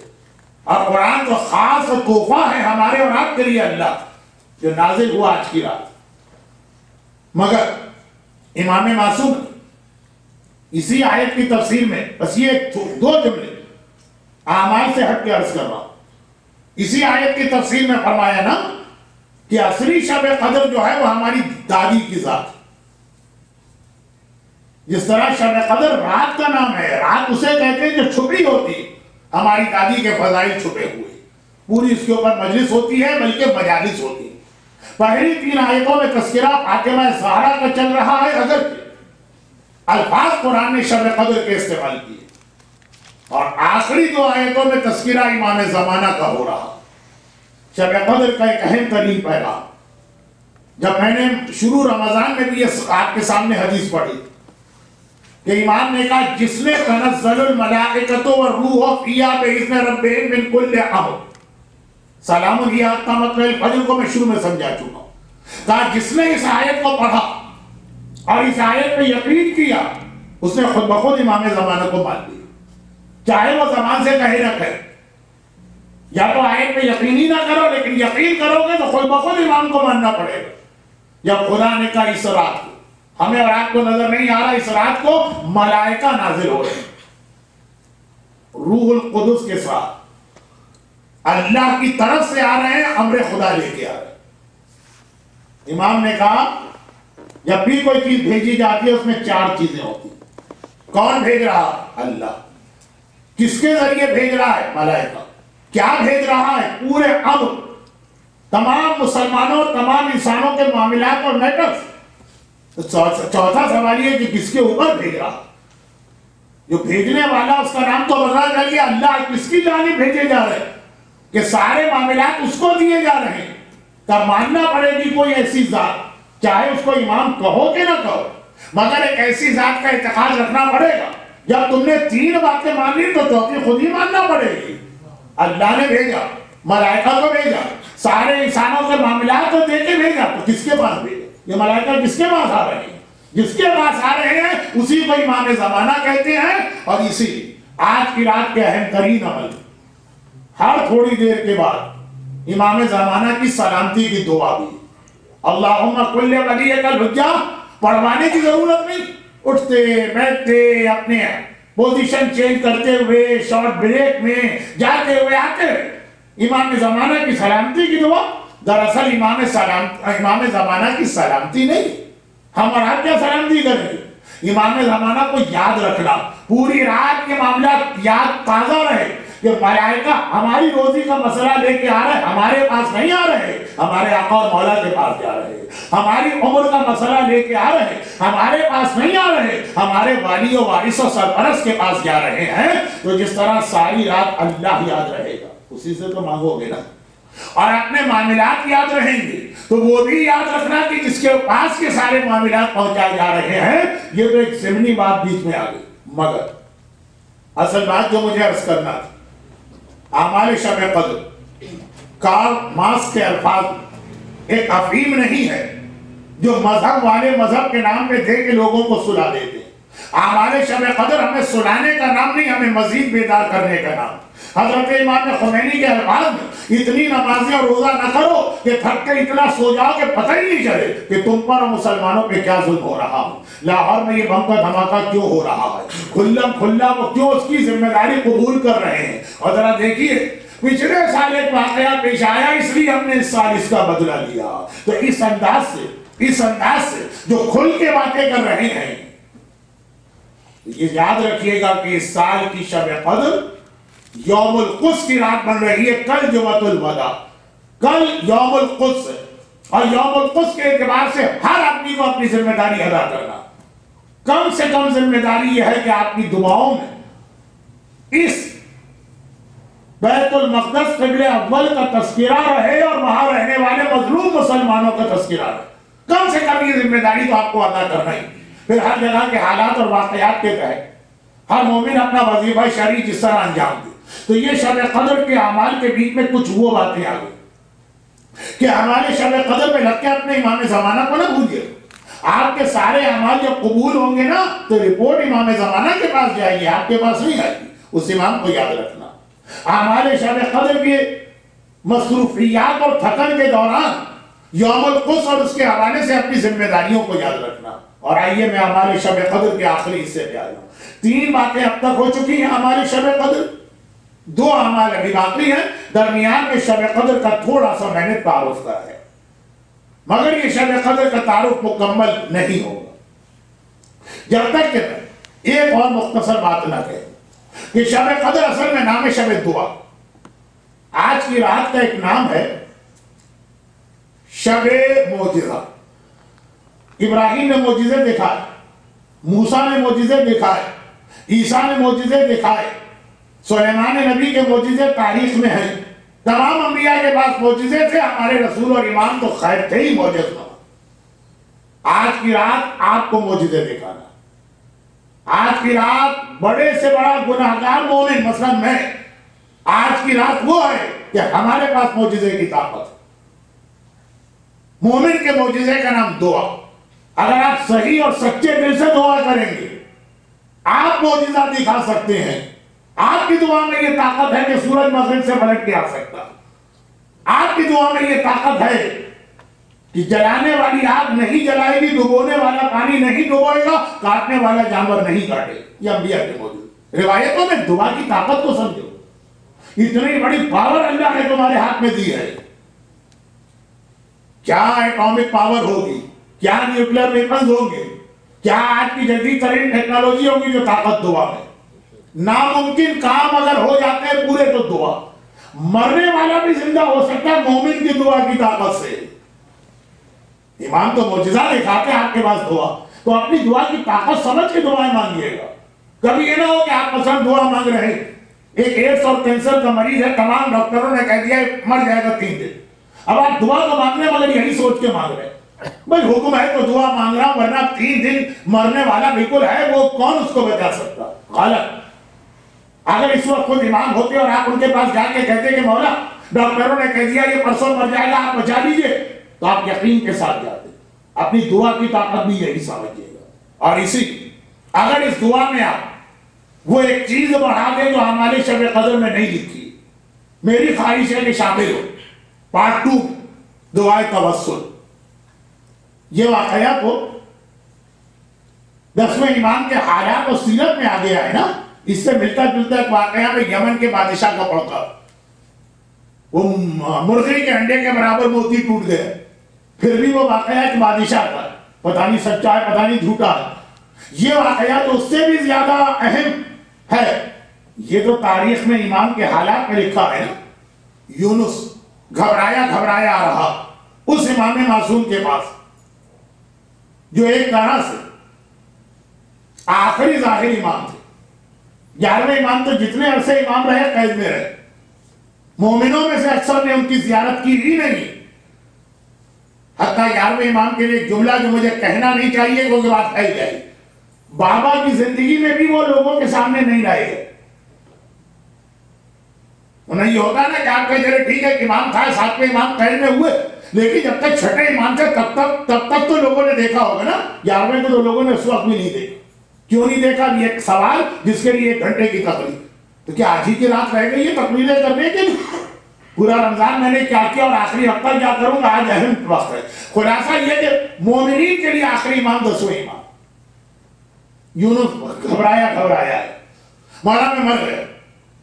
اور قرآن تو خاص تحفہ ہے ہمارے اور آپ کے لیے اللہ جو نازل ہوا آج کی رات۔ مگر امام معصوم اسی آیت کی تفسیر میں، بس یہ 2 جملے اعمال سے ہٹ کے عرض کر رہا ہوں، اسی آیت کی تفسیر میں فرمایا نا کہ اصلی شب قدر جو ہے وہ ہماری دادی کی ذات ہے۔ جس طرح شب قدر رات کا نام ہے، رات اسے کہتے ہیں جو چھپی ہوتی ہے، ہماری دادی کے فضائل چھپے ہوئے، پوری اس کے اوپر مجلس ہوتی ہے، بلکہ مجالس ہوتی ہے۔ پہلی 3 آیتوں میں تذکرہ فاطمہ زہرا کا چل رہا ہے، اگر الفاظ قرآن نے شب قدر کے استعمال کیے، اور آخری 2 آیتوں میں تذکرہ امام زمانہ کا ہو رہا۔ شب قدر کا ایک اہم ترین پیغام، جب میں نے شروع رمضان میں بھی یہ آپ کے سامنے حدیث پڑھی کہ امام نے کہا جس نے تنزل الملائکۃ والروح فیہا بإذن ربہم من کل امر، سلام ہی آتا مطلع الفجر کو میں شروع میں سمجھا چکا ہوں، کہا جس نے اس آیت کو پڑھا اور اس آیت پہ یقین کیا، اس نے خود بخود امام زمانہ کو مان لیا، چاہے وہ زبان سے کہے نہ کہے۔ یا تو آیت پہ یقین ہی نہ کرو، لیکن یقین کرو گے تو خود بخود امام کو ماننا پڑے گا۔ جب خدا نے کہا اس رات کو، ہمیں اور آپ کو نظر نہیں آ رہا، اس رات کو ملائکہ نازل ہو رہے ہیں روح القدس کے ساتھ، اللہ کی طرف سے آ رہے ہیں، امر خدا لے کے آ رہے ہیں۔ امام نے کہا جب بھی کوئی چیز بھیجی جاتی ہے اس میں 4 چیزیں ہوتی ہیں۔ کون بھیج رہا ہے؟ اللہ۔ کس کے ذریعے بھیج رہا ہے؟ ملائکہ۔ کیا بھیج رہا ہے؟ پورے امر، تمام مسلمانوں، تمام انسانوں کے معاملات اور میٹرز۔ چوتھا سوال یہ کہ کس کے اوپر بھیج رہا؟ جو بھیجنے والا اس کا نام تو بتا چل گیا، اللہ کس کی جانب بھیجے جا رہے ہیں کہ سارے معاملات اس کو دیے جا رہے ہیں۔ تب ماننا پڑے گی کوئی ایسی ذات، چاہے اس کو امام کہو کہ نہ کہو، مگر ایک ایسی ذات کا اعتقاد رکھنا پڑے گا۔ جب تم نے 3 باتیں مان لی تو چوتھی خود ہی ماننا پڑے گی۔ اللہ نے بھیجا، ملائکہ کو بھیجا، سارے انسانوں کے معاملات کو دے کے بھیجا، تو کس کے پاس بھیجا؟ یہ ملائکہ کس کے پاس آ رہے ہیں؟ جس کے پاس آ رہے ہیں اسی کو امام زمانہ کہتے ہیں۔ اور اسی آج کی رات کے اہم ترین عمل، ہر تھوڑی دیر کے بعد امام زمانہ کی سلامتی کی دعا بھی، اللہم کل ولیک الحجہ، پڑھوانے کی ضرورت نہیں، اٹھتے بیٹھتے اپنے پوزیشن چینج کرتے ہوئے، شارٹ بریک میں جاتے ہوئے آتے ہوئے امام زمانہ کی سلامتی کی دعا، دراصل امام زمانہ کی سلامتی نہیں، ہم اور آپ کیا سلامتی کر رہے ہیں؟ امام زمانہ کو یاد رکھنا، پوری رات کے معاملات یاد تازہ رہے کہ ملائکہ ہماری روزی کا مسئلہ لے کے آ رہے، ہمارے پاس نہیں آ رہے، ہمارے آقا اور مولا کے پاس جا رہے، ہماری عمر کا مسئلہ لے کے آ رہے، ہمارے پاس نہیں آ رہے، ہمارے والی و وارث و سرپرست کے پاس جا رہے ہیں۔ تو جس طرح ساری رات اللہ یاد رہے گا، اسی سے تو مانگو گے نا، اور اپنے معاملات یاد رہیں گے تو وہ بھی یاد رکھنا کہ جس کے پاس کے سارے معاملات پہنچائے جا رہے ہیں۔ یہ تو ایک ضمنی بات بیچ میں آ گئی، مگر اصل بات جو مجھے عرض کرنا تھا، اعمال شب قدر کارل مارکس کے الفاظ ایک افہیم نہیں ہے جو مذہب والے مذہب کے نام پہ دے کے لوگوں کو سلا دیتے ہیں۔ اعمال شب قدر ہمیں سلانے کا نام نہیں، ہمیں مزید بیدار کرنے کا نام۔ حضرت امام خمینی کے الفاظ میں اتنی نمازیں اور روزہ نہ کرو کہ تھک کے اتنا سو جاؤ کہ پتہ ہی نہیں چلے کہ تم پر اور مسلمانوں پہ کیا ظلم ہو رہا ہو، لاہور میں یہ بم کا دھماکہ کیوں ہو رہا ہے، کھلا وہ کیوں اس کی ذمہ داری قبول کر رہے ہیں۔ اور ذرا دیکھیے پچھلے سال ایک واقعہ پیش آیا، اس لیے ہم نے اس سال اس کا بدلہ لیا۔ تو اس انداز سے جو کھل کے باتیں کر رہے ہیں، یہ یاد رکھیے گا کہ اس سال کی شب قدر یوم القدس کی رات بن رہی ہے، کل جمعۃ الوداع، کل یوم القدس ہے، اور یوم القدس کے اعتبار سے ہر آدمی کو اپنی ذمہ داری ادا کرنا۔ کم سے کم ذمہ داری یہ ہے کہ آپ کی دعاؤں میں اس بیت المقدس قبلہ اول کا تذکرہ رہے اور وہاں رہنے والے مظلوم مسلمانوں کا تذکرہ رہے۔ کم سے کم یہ ذمہ داری تو آپ کو ادا کرنا ہی۔ پھر ہر جگہ کے حالات اور واقعات کے تحت ہر مومن اپنا وظیفہ شرعی جس طرح انجام دے۔ تو یہ شب قدر کے اعمال کے بیچ میں کچھ وہ باتیں آ گئی کہ ہمارے شب قدر میں لگ کے اپنے امام زمانہ کو نہ بھولیے۔ آپ کے سارے اعمال جب قبول ہوں گے نا تو رپورٹ امام زمانہ کے پاس جائے گی، آپ کے پاس نہیں آئے گی۔ اس امام کو یاد رکھنا، اعمال شب قدر کے مصروفیات اور تھکن کے دوران یوم القدس اور اس کے حوالے سے اپنی ذمہ داریوں کو یاد رکھنا۔ اور آئیے میں اعمال شب قدر کے آخری حصے پہ آیا ہوں۔ 3 باتیں اب تک ہو چکی ہیں اعمال شب قدر، 2 اعمال ابھی باقی ہیں۔ درمیان میں شب قدر کا تھوڑا سا میں نے تعارف کیا ہے، مگر یہ شب قدر کا تعارف مکمل نہیں ہوگا جب تک کہ میں ایک اور مختصر بات نہ کہوں کہ شب قدر اصل میں نام ہے شب دعا۔ آج کی رات کا ایک نام ہے شب معجزہ۔ ابراہیم نے معجزے دکھائے، موسیٰ نے معجزے دکھائے، عیسیٰ نے معجزے دکھائے، سلیمان نبی کے معجزے تاریخ میں ہیں، تمام انبیاء کے پاس معجزے تھے، ہمارے رسول اور امام تو خیر تھے ہی معجز نہ۔ آج کی رات آپ کو معجزے دکھانا، آج کی رات بڑے سے بڑا گناہگار مومن مثلا میں، آج کی رات وہ ہے کہ ہمارے پاس معجزے کی طاقت ہے۔ مومن کے معجزے کا نام دعا۔ اگر آپ صحیح اور سچے دل سے دعا کریں گے آپ معجزہ دکھا سکتے ہیں۔ آپ کی دعا میں یہ طاقت ہے کہ سورج مغرب سے پلٹ کے آ سکتا، آپ کی دعا میں یہ طاقت ہے کہ جلانے والی آگ نہیں جلائے گی، ڈبونے والا پانی نہیں ڈبوئے گا، کاٹنے والا جانور نہیں کاٹے۔ یہ انبیاء کے موجود روایتوں میں دعا کی طاقت کو سمجھو، اتنی بڑی پاور اللہ نے تمہارے ہاتھ میں دی ہے۔ کیا ایٹامک پاور ہوگی، کیا نیوکلیر ویپنز ہوں گے، کیا آج کی جدید ترین ٹیکنالوجی ہوگی جو طاقت دعا میں۔ ناممکن کام اگر ہو جاتے ہیں پورے تو دعا، مرنے والا بھی زندہ ہو سکتا ہے مومن کی دعا کی طاقت سے۔ امام تو معجزہ دکھاتے آپ کے پاس دعا، تو اپنی دعا کی طاقت سمجھ کے دعائیں مانگیے گا۔ کبھی یہ نہ ہو کہ آپ مثلا دعا مانگ رہے ہیں، ایک ایڈس اور کینسر کا مریض ہے، تمام ڈاکٹروں نے کہہ دیا مر جائے گا 3 دن، اب آپ دعا تو مانگ رہے ہیں مگر یہی سوچ کے مانگ رہے ہیں بھائی حکم ہے تو دعا مانگ رہا ہوں، ورنہ 3 دن مرنے والا بالکل ہے، وہ کون اس کو بچا سکتا؟ غلط۔ اگر اس وقت خود امام ہوتے اور آپ ان کے پاس جا کے کہتے کہ مولا ڈاکٹروں نے کہہ دیا یہ پرسوں مر جائے گا، آپ بچا لیجئے، تو آپ یقین کے ساتھ جاتے۔ اپنی دعا کی طاقت بھی یہی سمجھیے گا۔ اور اسی اگر اس دعا میں آپ وہ ایک چیز بڑھا دیں جو ہمارے شب قدر میں نہیں لکھی، میری خواہش ہے کہ شامل ہو پارٹ 2 دعائے توسل۔ یہ واقعات ہو 10ویں امام کے حالات و سیرت میں آ گیا ہے نا، اس سے ملتا جلتا ایک واقعہ میں یمن کے بادشاہ کا پڑتا۔ وہ مرغی کے انڈے کے برابر موتی ٹوٹ گئے، پھر بھی وہ واقعات بادشاہ کا پتہ نہیں سچا ہے پتہ نہیں جھوٹا ہے، یہ واقعات اس سے بھی زیادہ اہم ہے۔ یہ تو تاریخ میں ایمان کے حالات میں لکھا ہے نا، یونس گھبرایا گھبرایا آ رہا اس امام معصوم کے پاس جو ایک طرح سے آخری ظاہر امام تھے۔ 11ویں امام تو جتنے عرصے امام رہے قید میں رہے، مومنوں میں سے اکثر نے ان کی زیارت کی ہی نہیں۔ حتیٰ 11ویں امام کے لیے ایک جملہ جو مجھے کہنا نہیں چاہیے کیونکہ بات پھیل جائے، بابا کی زندگی میں بھی وہ لوگوں کے سامنے نہیں لائے گئے۔ انہیں یہ ہوتا نا کہ آپ کہیں چلے ٹھیک ہے امام تھا، 7ویں امام قید میں ہوئے، لیکن جب تک 6ٹھے امام تھے تب تک تو لوگوں نے دیکھا ہوگا نا، 11ویں کو تو لوگوں نے اس وقت بھی نہیں دیکھا۔ کیوں نہیں دیکھا؟ یہ ایک سوال جس کے لیے 1 گھنٹے کی تقریر، تو کیا آج ہی کی رات رہ گئی ہے تقریریں کرنے کے لیے؟ پورا رمضان میں نے کیا کیا اور آخری ہفتہ کیا کروں گا، آج اہم وقت ہے۔ خلاصہ یہ کہ مومنین کے لیے آخری امام 10ویں امام یونس گھبرایا گھبرایا ہے، مولا میں مر گئے،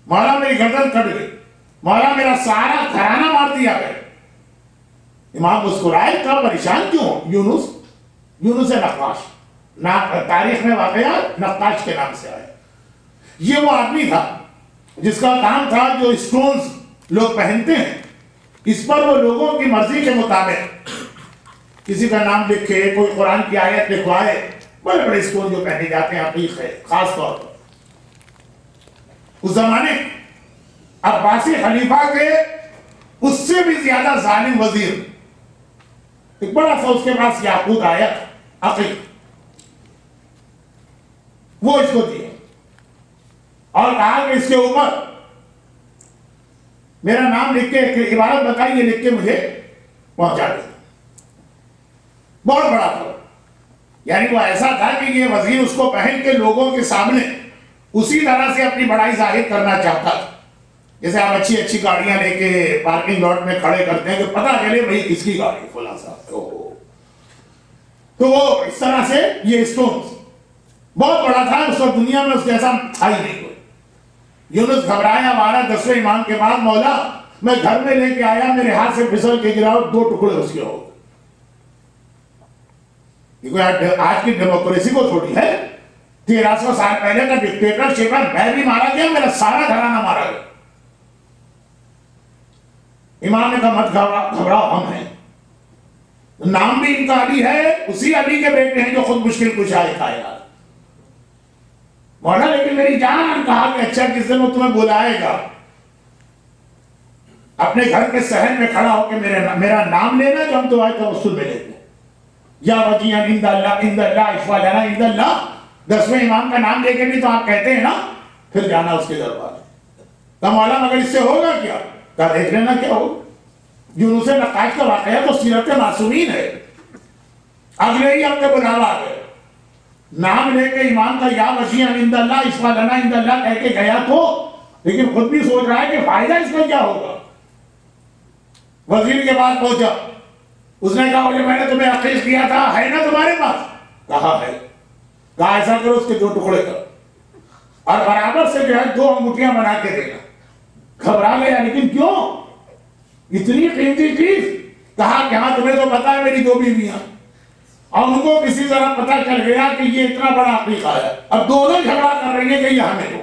مولا میری گردن کٹ گئی، مولا میرا سارا گھرانہ مار دیا گیا۔ امام مسکرائے، کیا پریشان کیوں؟ یونس نقاش، تاریخ میں واقعہ نقاش کے نام سے آئے۔ یہ وہ آدمی تھا جس کا کام تھا جو اسٹونز لوگ پہنتے ہیں اس پر وہ لوگوں کی مرضی کے مطابق کسی کا نام لکھے، کوئی قرآن کی آیت لکھوائے، بڑے بڑے اسٹون جو پہنے جاتے ہیں عقیق ہے خاص طور پر۔ اس زمانے عباسی خلیفہ کے اس سے بھی زیادہ ظالم وزیر، ایک بڑا سا اس کے پاس یاقوت آیا عقیق، وہ اس کو دیا اور کہا کہ اس کے اوپر میرا نام لکھ کے ایک عبارت بتائیے، لکھ کے مجھے پہنچا دیں۔ بہت بڑا تھا، یعنی وہ ایسا تھا کہ یہ وزیر اس کو پہن کے لوگوں کے سامنے اسی طرح سے اپنی بڑائی ظاہر کرنا چاہتا تھا، جیسے آپ اچھی اچھی گاڑیاں لے کے پارکنگ لاٹ میں کھڑے کرتے ہیں کہ پتہ چلے بھائی کس کی گاڑی فلاں صاحب، تو وہ اس طرح سے یہ اسٹونز بہت بڑا تھا، اس وقت دنیا میں اس جیسا تھا ہی نہیں کوئی۔ یونس گھبرایا مارا 10ویں امام کے بعد، مولا میں گھر میں لے کے آیا، میرے ہاتھ سے پھسل کے گرا اور 2 ٹکڑے اس کے ہو گئے۔ آج کی ڈیموکریسی کو تھوڑی ہے، 1300 سال پہلے کا ڈکٹیٹرشپ ہے، میں بھی مارا گیا، میرا سارا گھرانہ مارا گیا۔ امام نے کہا مت گھبراؤ، ہم ہیں، نام بھی ان کا علی ہے، اسی علی کے بیٹے ہیں جو خود مشکل کشا ہے کائنات۔ مولا لیکن میری جان، کہا کہ اچھا کس دن وہ تمہیں بلائے گا، اپنے گھر کے صحن میں کھڑا ہو کے میرا نام لینا جو ہم تمہارے توسل میں لیتے ہیں، یا وجیہا عند اللہ عند اللہ اشفع لنا عند اللہ۔ 10ویں امام کا نام لے کے بھی تو آپ کہتے ہیں نا، پھر جانا اس کے دربار۔ کہا مولا مگر اس سے ہوگا کیا؟ کہا دیکھ لینا کیا ہوگا۔ یونس نقاش کا واقعہ تو سیرت معصومین ہے۔ اگلے ہی ہفتے بلاوا آ گئے، نام لے کے امام کا یا وجیہا عند اللہ اشفع لنا عند اللہ کہہ کے گیا تو، لیکن خود بھی سوچ رہا ہے کہ فائدہ اس میں کیا ہوگا۔ وزیر کے پاس پہنچا، اس نے کہا میں نے تمہیں عقیق دیا تھا، ہے نا تمہارے پاس؟ کہا ہے۔ کہا ایسا کرو اس کے 2 ٹکڑے کرو اور برابر سے جو ہے 2 انگوٹھیاں بنا کے دینا۔ گھبرا گیا، لیکن کیوں اتنی قیمتی چیز؟ کہا کہ ہاں تمہیں تو پتا ہے میری 2 بیویاں، اور ان کو کسی طرح پتا چل گیا کہ یہ اتنا بڑا عقیقہ ہے، اب دونوں جھگڑا کر رہی ہیں کہ یہ ہمیں دو،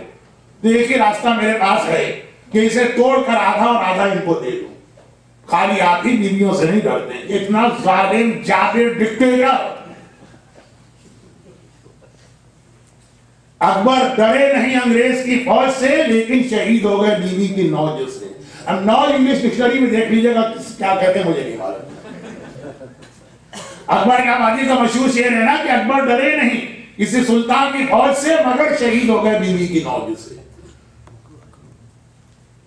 تو ایک ہی راستہ میرے پاس ہے کہ اسے توڑ کر آدھا اور آدھا ان کو دے دوں۔ خالی آپ ہی بیویوں سے نہیں ڈرتے، اتنا ظالم جابر ڈکٹیٹر اکبر ڈرے نہیں انگریز کی فوج سے، لیکن شہید ہو گئے بیوی کی نوج سے۔ اب نوج انگلش ڈکشنری میں دیکھ لیجیے گا کیا کہتے ہیں، مجھے نہیں معلوم۔ اکبر کا بازی کا مشہور شعر ہے نا کہ اکبر ڈرے نہیں کسی سلطان کی فوج سے، مگر شہید ہو گئے بیوی کی نوج سے۔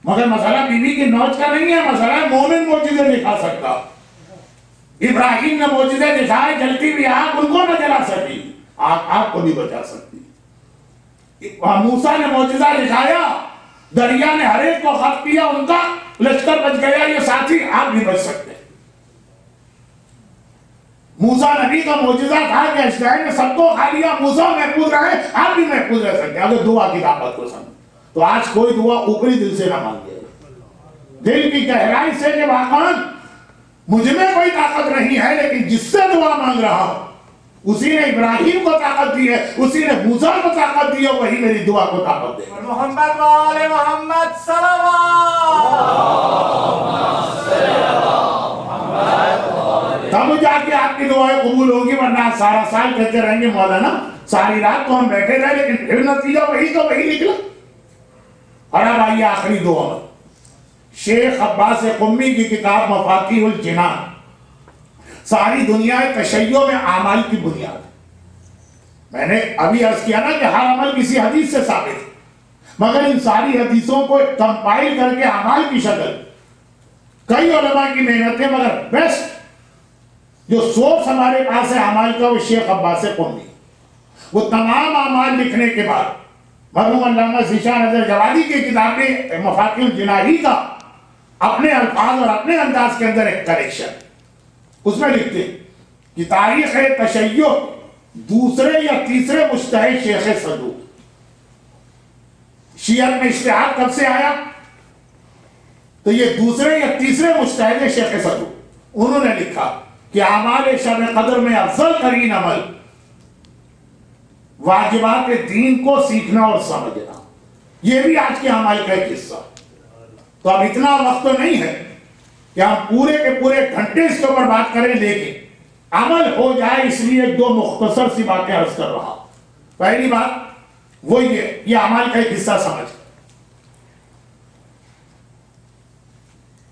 مگر مسئلہ بیوی کی نوج کا نہیں ہے، مسئلہ ہے مومن معجزے دکھا سکتا۔ ابراہیم نے معجزے دکھائے، جلتی بھی آگ ان کو نہ جلا سکی، آگ آپ کو بھی بچا سکتی۔ موسیٰ نے معجزہ دکھایا، دریا نے ہر ایک کو خط کیا، ان کا لشکر بچ گیا، یہ ساتھی آپ بھی بچ سکتے۔ موسیٰ نبی کا معجزہ تھا کہ اشجار نے سب کو کھا لیا، موسیٰ محفوظ رہے، آپ بھی محفوظ رہ سکتے اگر دعا کی طاقت کو سمجھ۔ تو آج کوئی دعا اوپری دل سے نہ مانگے، دل کی گہرائی سے کہ واقعاً مجھ میں کوئی طاقت نہیں ہے، لیکن جس سے دعا مانگ رہا ہوں اسی نے ابراہیم کو طاقت دی ہے، اسی نے موسیٰ کو طاقت دی ہے، وہی میری دعا کو طاقت دے۔ محمد وآل محمد صلوات، تب جا کے آپ کی دعائیں قبول ہوگی، ورنہ سارا سال کہتے رہیں گے مولانا ساری رات تو ہم بیٹھے رہے لیکن پھر نتیجہ وہی تو وہی نکلا۔ اور اب آئیے آخری دعا میں، شیخ عباس قمی کی کتاب مفاتیح الجنان ساری دنیا تشیع میں اعمال کی بنیاد ہے۔ میں نے ابھی عرض کیا نا کہ ہر عمل کسی حدیث سے ثابت ہے، مگر ان ساری حدیثوں کو کمپائل کر کے اعمال کی شکل، کئی علماء کی محنت ہے، مگر بیسٹ جو سورس ہمارے پاس ہے اعمال کا وہ شیخ عباس قمی۔ وہ تمام اعمال لکھنے کے بعد مرحوم علامہ ذیشان اظہر جوادی کی کتاب میں مفاتیح الجنان کا اپنے الفاظ اور اپنے انداز کے اندر ایک کریکشن، اس میں لکھتے ہیں کہ تاریخ تشیع دوسرے یا تیسرے مجتہد شیخ صدوق۔ شیعہ میں اجتہاد کب سے آیا؟ تو یہ دوسرے یا تیسرے مجتہد شیخ صدوق، انہوں نے لکھا کہ اعمال شب قدر میں افضل ترین عمل واجبات دین کو سیکھنا اور سمجھنا، یہ بھی آج کے اعمال کا ایک حصہ۔ تو اب اتنا وقت تو نہیں ہے کہ ہم پورے کے پورے گھنٹے اس کے اوپر بات کریں، لیکن عمل ہو جائے اس لیے دو مختصر سی باتیں عرض کر رہا ہوں۔ پہلی بات وہ یہ عمل کا ایک حصہ سمجھ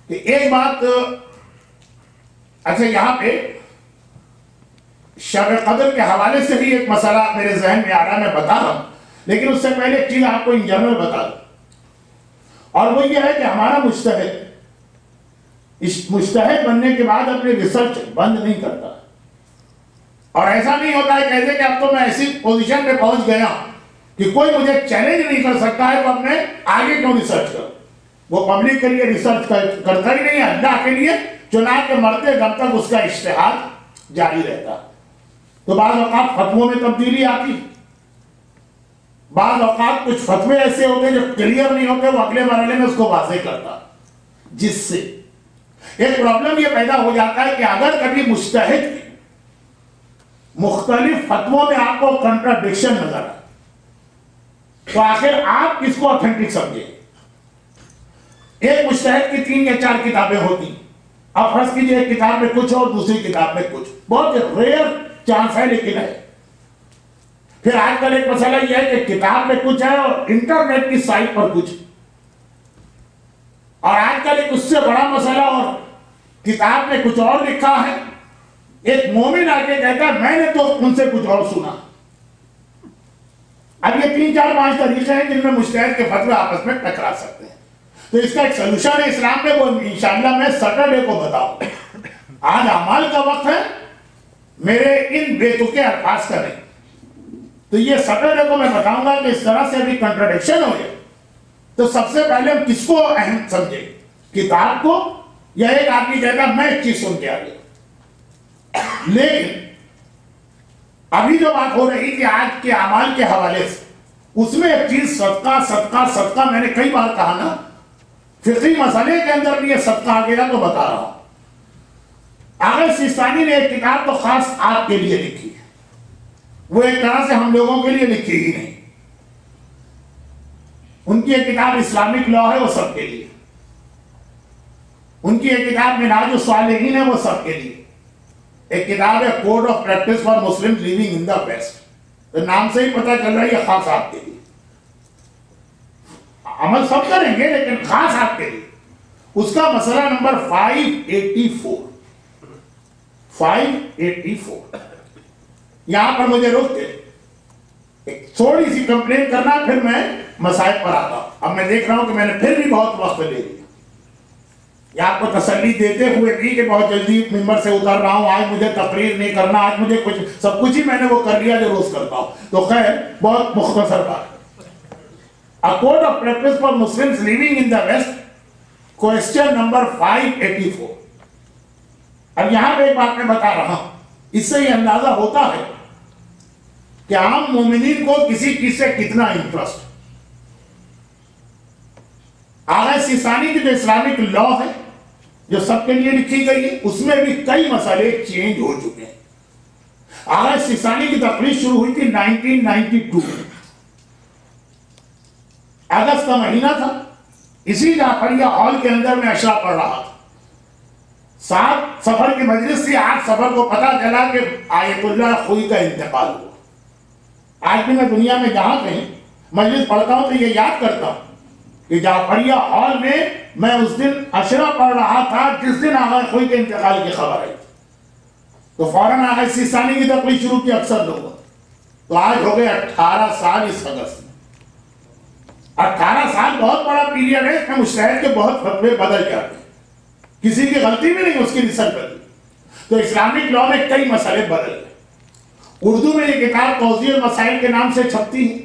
کہ ایک بات، اچھا یہاں پہ شب قدر کے حوالے سے بھی ایک مسئلہ میرے ذہن میں آ رہا ہے، میں بتا رہا ہوں، لیکن اس سے پہلے ایک چیز آپ کو ان جنرل بتا دوں، اور وہ یہ ہے کہ ہمارا مجتہد بننے کے بعد اپنے ریسرچ بند نہیں کرتا، اور ایسا نہیں ہوتا ہے کہتے کہ اب تو میں ایسی پوزیشن پہ پہنچ گیا کہ کوئی مجھے چیلنج نہیں کر سکتا ہے تو اب میں آگے کیوں ریسرچ کروں۔ وہ پبلک کے لیے ریسرچ کرتا ہی نہیں ہے، اللہ کے لیے چنانچہ مرتے دم تک اس کا اجتہاد جاری رہتا۔ تو بعض اوقات فتووں میں تبدیلی آتی، بعض اوقات کچھ فتوے ایسے ہوتے جو کلیئر نہیں ہوتے، وہ اگلے مرحلے میں اس کو واضح کرتا، جس سے ایک پرابلم یہ پیدا ہو جاتا ہے کہ اگر کبھی مجتہد کی مختلف فتووں میں آپ کو کنٹراڈکشن نظر آئے تو آخر آپ کس کو اوتھینٹک سمجھیں؟ ایک مجتہد کی 3 یا 4 کتابیں ہوتی، اب فرض کیجئے ایک کتاب میں کچھ اور دوسری کتاب میں کچھ، بہت ریئر چانس ہے لیکن ہے۔ پھر آج کل ایک مسئلہ یہ ہے کہ کتاب میں کچھ ہے اور انٹرنیٹ کی سائٹ پر کچھ، اور آج کل ایک اس سے بڑا مسئلہ، اور کتاب میں کچھ اور لکھا ہے، ایک مومن آ کے کہتا ہے میں نے تو ان سے کچھ اور سنا۔ اب یہ 3 4 5 طریقے ہیں جن میں مجتہد کے فتوے آپس میں ٹکرا سکتے ہیں۔ تو اس کا ایک سلوشن ہے اسلام میں، وہ انشاءاللہ میں سیٹرڈے کو بتاؤں۔ آج اعمال کا وقت ہے، میرے ان بے تکے الفاظ کا نہیں، تو یہ سیٹرڈے کو میں بتاؤں گا کہ اس طرح سے ابھی کنٹراڈکشن ہو جائے تو سب سے پہلے ہم کس کو اہم سمجھیں، کتاب کو یا ایک آدمی کہتا میں ایک چیز سن کے آ گیا۔ لیکن ابھی جو بات ہو رہی تھی آج کے اعمال کے حوالے سے، اس میں ایک چیز صدقہ صدقہ صدقہ، میں نے کئی بار کہا نا، فقہی مسئلے کے اندر بھی یہ صدقہ آ گیا تو بتا رہا ہوں۔ آغا سیستانی نے ایک کتاب تو خاص آپ کے لیے لکھی ہے، وہ ایک طرح سے ہم لوگوں کے لیے لکھی ہی نہیں، ان کی ایک کتاب اسلامک لا ہے وہ سب کے لیے، ان کی ایک کتاب منہاج الصالحین ہے وہ سب کے لیے، ایک کتاب ہے code of practice for Muslim living in the West, تو نام سے ہی پتہ چل رہا ہے یہ خاص آپ کے لیے، عمل سب کریں گے لیکن خاص آپ کے لیے۔ اس کا مسئلہ نمبر 584 یہاں پر مجھے روک دے، ایک تھوڑی سی کمپلین کرنا پھر میں مسائل پر آتا ہوں۔ اب میں دیکھ رہا ہوں کہ میں نے پھر بھی بہت وقت لے لیا، یہ آپ کو تسلی دیتے ہوئے بھی کہ بہت جلدی ممبر سے اتر رہا ہوں، آج مجھے تقریر نہیں کرنا، آج مجھے سب کچھ ہی میں نے وہ کر لیا جو روز کرتا ہوں، تو خیر بہت مختصر بات۔ A code of practice for Muslims living in the West, question number 584۔ اب یہاں پہ ایک بات میں بتا رہا ہوں، اس سے یہ اندازہ ہوتا ہے کہ عام مومنین کو کسی چیز سے کتنا انٹرسٹ۔ آغا سیستانی کی جو اسلامک لا ہے جو سب کے لیے لکھی گئی ہے اس میں بھی کئی مسئلے چینج ہو چکے ہیں. آغا سیستانی کی تقریر شروع ہوئی تھی 1992 اگست کا مہینہ تھا. اسی جعفریہ ہال کے اندر میں اشرا پڑھ رہا تھا. 7 سفر کی مجلس تھی. 8 سفر کو پتا چلا کہ آیت اللہ خوئی کا انتقال ہوا. آج بھی میں دنیا میں جہاں کہیں مجلس پڑھتا ہوں تو یہ یاد کرتا ہوں کہ جعفریہ ہال میں اس دن اشرا پڑھ رہا تھا جس دن آغا خوئی کے انتقال کی خبر آئی. تو فوراً آغا سیستانی کی تقریر شروع کی اکثر لوگوں. تو آج ہو گئے 18 سال اس اگست میں. 18 سال بہت بڑا پیریڈ ہے. اس میں مجتہد کے بہت فتوے بدل جاتے ہیں. کسی کی غلطی بھی نہیں اس کی ریسرچ بدلی. تو اسلامک لا میں کئی مسئلے بدل گئے. اردو میں یہ کتاب توضیح المسائل کے نام سے چھپتی ہے.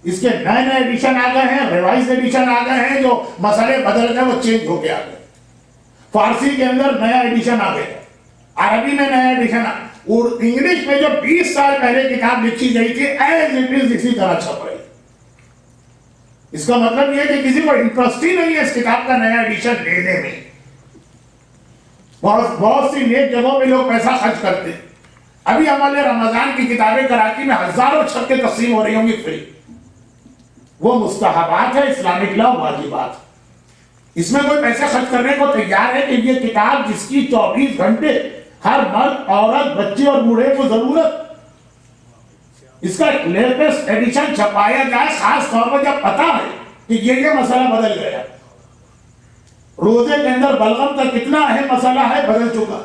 اس کے نئے ایڈیشن آ گئے ہیں, ریوائز ایڈیشن آ گئے ہیں, جو مسئلے بدل گئے وہ چینج ہو کے آ گئے. فارسی کے اندر نیا ایڈیشن آ گیا, عربی میں نیا ایڈیشن اور انگلش میں جو 20 سال پہلے کتاب لکھی گئی تھی ایز اٹ از اسی طرح چھپ رہی. اس کا مطلب یہ کہ کسی کو انٹرسٹ ہی نہیں ہے اس کتاب کا نیا ایڈیشن لینے میں. بہت سی نیک جگہوں پہ لوگ پیسہ خرچ کرتے ہیں. ابھی عمل رمضان کی کتابیں کراچی میں ہزاروں چھپے تقسیم ہو رہی ہوں گی فری. وہ مستحبات ہے, اسلامک لا واجبات. اس میں کوئی پیسے خرچ کرنے کو تیار ہے کہ یہ کتاب جس کی 24 گھنٹے ہر مرد, عورت, بچے اور بوڑھے کو ضرورت, اس کا لیٹسٹ ایڈیشن چھپایا جائے, خاص طور پر جب پتا ہے کہ یہ مسئلہ بدل گیا. روزے کے اندر بلغم کا کتنا اہم مسئلہ ہے بدل چکا.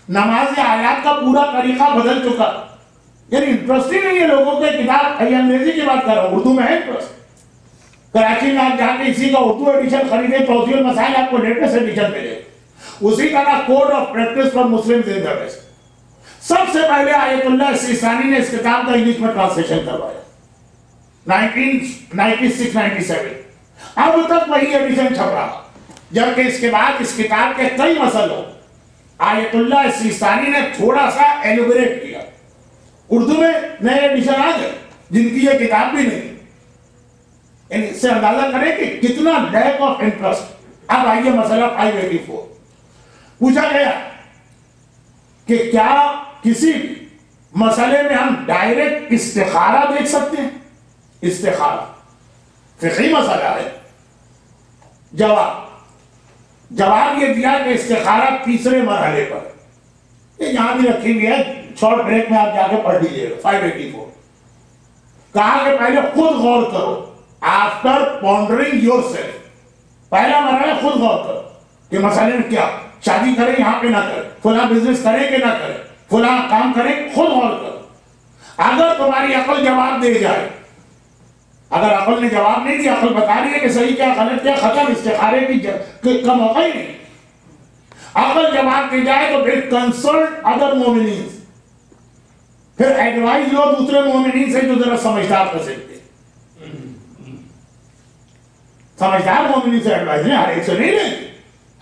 نماز آیات کا پورا طریقہ بدل چکا. یعنی انٹرسٹ ہی نہیں ہے لوگوں کے کتاب. انگریزی کی بات کر رہا ہوں, اردو میں ہے انٹرسٹ. کراچی میں آپ جا کے اسی کا اردو ایڈیشن خریدیں, توضیح المسائل آپ کو لیٹسٹ ایڈیشن ملے. اسی طرح code of practice for Muslims in the West. سب سے پہلے آیت اللہ سیستانی نے اس کتاب کا انگلش میں ٹرانسلیشن کروایا 1996-97. اب تک وہی ایڈیشن چھپ رہا, جبکہ اس کے بعد اس کتاب کے کئی مسئلوں آیت اللہ سیستانی نے تھوڑا سا ایلوبریٹ کیا. اردو میں نئے ایڈیشن آ گئے جن کی یہ کتاب بھی نہیں. یعنی اس سے اندازہ کریں کہ کتنا لیک آف انٹرسٹ. اب آئیے مسئلہ 584. پوچھا گیا کہ کیا کسی مسئلے میں ہم ڈائریکٹ استخارہ دیکھ سکتے ہیں؟ استخارہ فقہی مسئلہ ہے. جواب یہ دیا کہ استخارہ تیسرے مرحلے پر. یہ یہاں بھی رکھی ہوئی ہے, شارٹ بریک میں آپ جا کے پڑھ لیجیے گا. 584 کہا کہ پہلے خود غور کرو. آفٹر پونڈرنگ یور سیلف, پہلا مرحلہ خود غور کرو کہ مسئلے میں کیا, شادی کریں یہاں پہ نہ کریں, فلاں بزنس کریں کہ نہ کریں, فلاں کام کریں, خود غور کرو. اگر تمہاری عقل جواب دے جائے, اگر عقل نے جواب نہیں دیا, عقل بتا رہی ہے کہ صحیح کیا غلط کیا, ختم, استخارے کا موقع ہی نہیں. عقل جواب دے جائے تو پھر کنسلٹ ادر مومنین, پھر ایڈوائز لو دوسرے مومنین سے جو ذرا سمجھدار کر سکتے. سمجھدار مومنین سے ایڈوائز نہیں, ہر ایک سے نہیں لیں گے.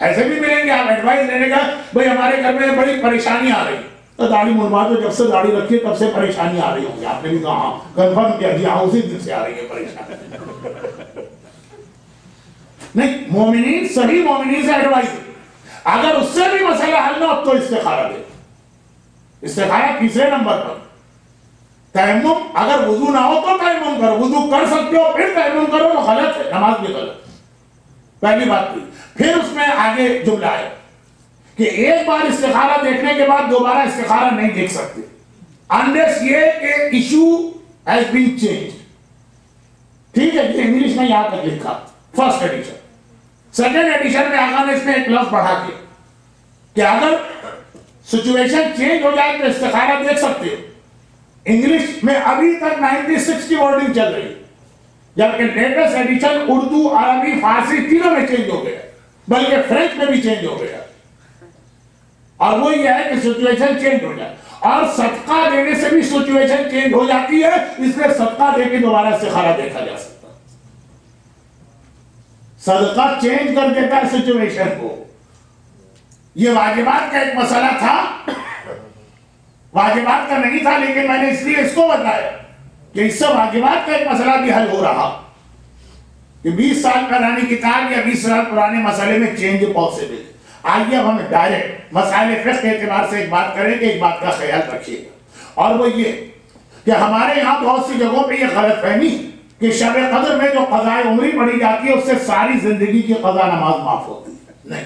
ایسے بھی ملیں گے آپ ایڈوائز لینے کا, بھئی ہمارے گھر میں بڑی پریشانی آ رہی. تو داڑھی منڈوا تو جب سے داڑھی رکھی تب سے پریشانی آ رہی ہوگی. آپ نے بھی کہا کنفرم کیا جی, ہاں اسی دن سے آ رہی ہے پریشانی. نہیں, مومنین صحیح مومنین سے ایڈوائز. اگر اس سے بھی مسئلہ حل نہ ہو تو استخارہ دے. استخارہ تیسرے نمبر پر. تیمم, اگر وضو نہ ہو تو تیمم کرو, وضو کر سکتے ہو پھر تیمم کرو, وہ غلط ہے, نماز بھی غلط. پہلی بات تھی. پھر اس میں آگے جملہ ہے کہ ایک بار استخارہ دیکھنے کے بعد دوبارہ استخارہ نہیں دیکھ سکتے unless یہ کہ ایشو has been changed. ٹھیک ہے, یہ انگلش میں یہاں تک لکھا فرسٹ ایڈیشن. سیکنڈ ایڈیشن میں آگا نے اس میں ایک لفظ بڑھا دیا کہ اگر سچویشن چینج ہو جائے تو استخارہ دیکھ سکتے ہو. انگلش میں ابھی تک 96 کی ورڈنگ چل رہی ہے, جبکہ لیٹسٹ ایڈیشن اردو, عربی, فارسی تینوں میں چینج ہو گیا, بلکہ فرینچ میں بھی چینج ہو گیا. اور وہ یہ ہے کہ سچویشن چینج ہو جائے, اور صدقہ دینے سے بھی سچویشن چینج ہو جاتی ہے, اس لیے صدقہ دے کے دوبارہ استخارہ دیکھا جا سکتا. صدقہ چینج کر دیتا ہے سچویشن کو. یہ واجبات کا ایک مسئلہ تھا, واجبات کا نہیں تھا, لیکن میں نے اس لیے اس کو بتایا کہ اس سے واجبات کا ایک مسئلہ بھی حل ہو رہا. کہ 20 سال پرانی کتاب یا 20 سال پرانے مسئلے میں چینج پاسبل ہے۔ آئیے اب ہم ڈائریکٹ مسائل فقہ کے اعتبار سے ایک بات کریں کہ ایک بات کا خیال رکھیے گا، اور وہ یہ کہ ہمارے یہاں بہت سی جگہوں پہ یہ غلط فہمی کہ شب قدر میں جو قضاء عمری پڑھی جاتی ہے اس سے ساری زندگی کی قضا نماز معاف ہوتی ہے۔ نہیں،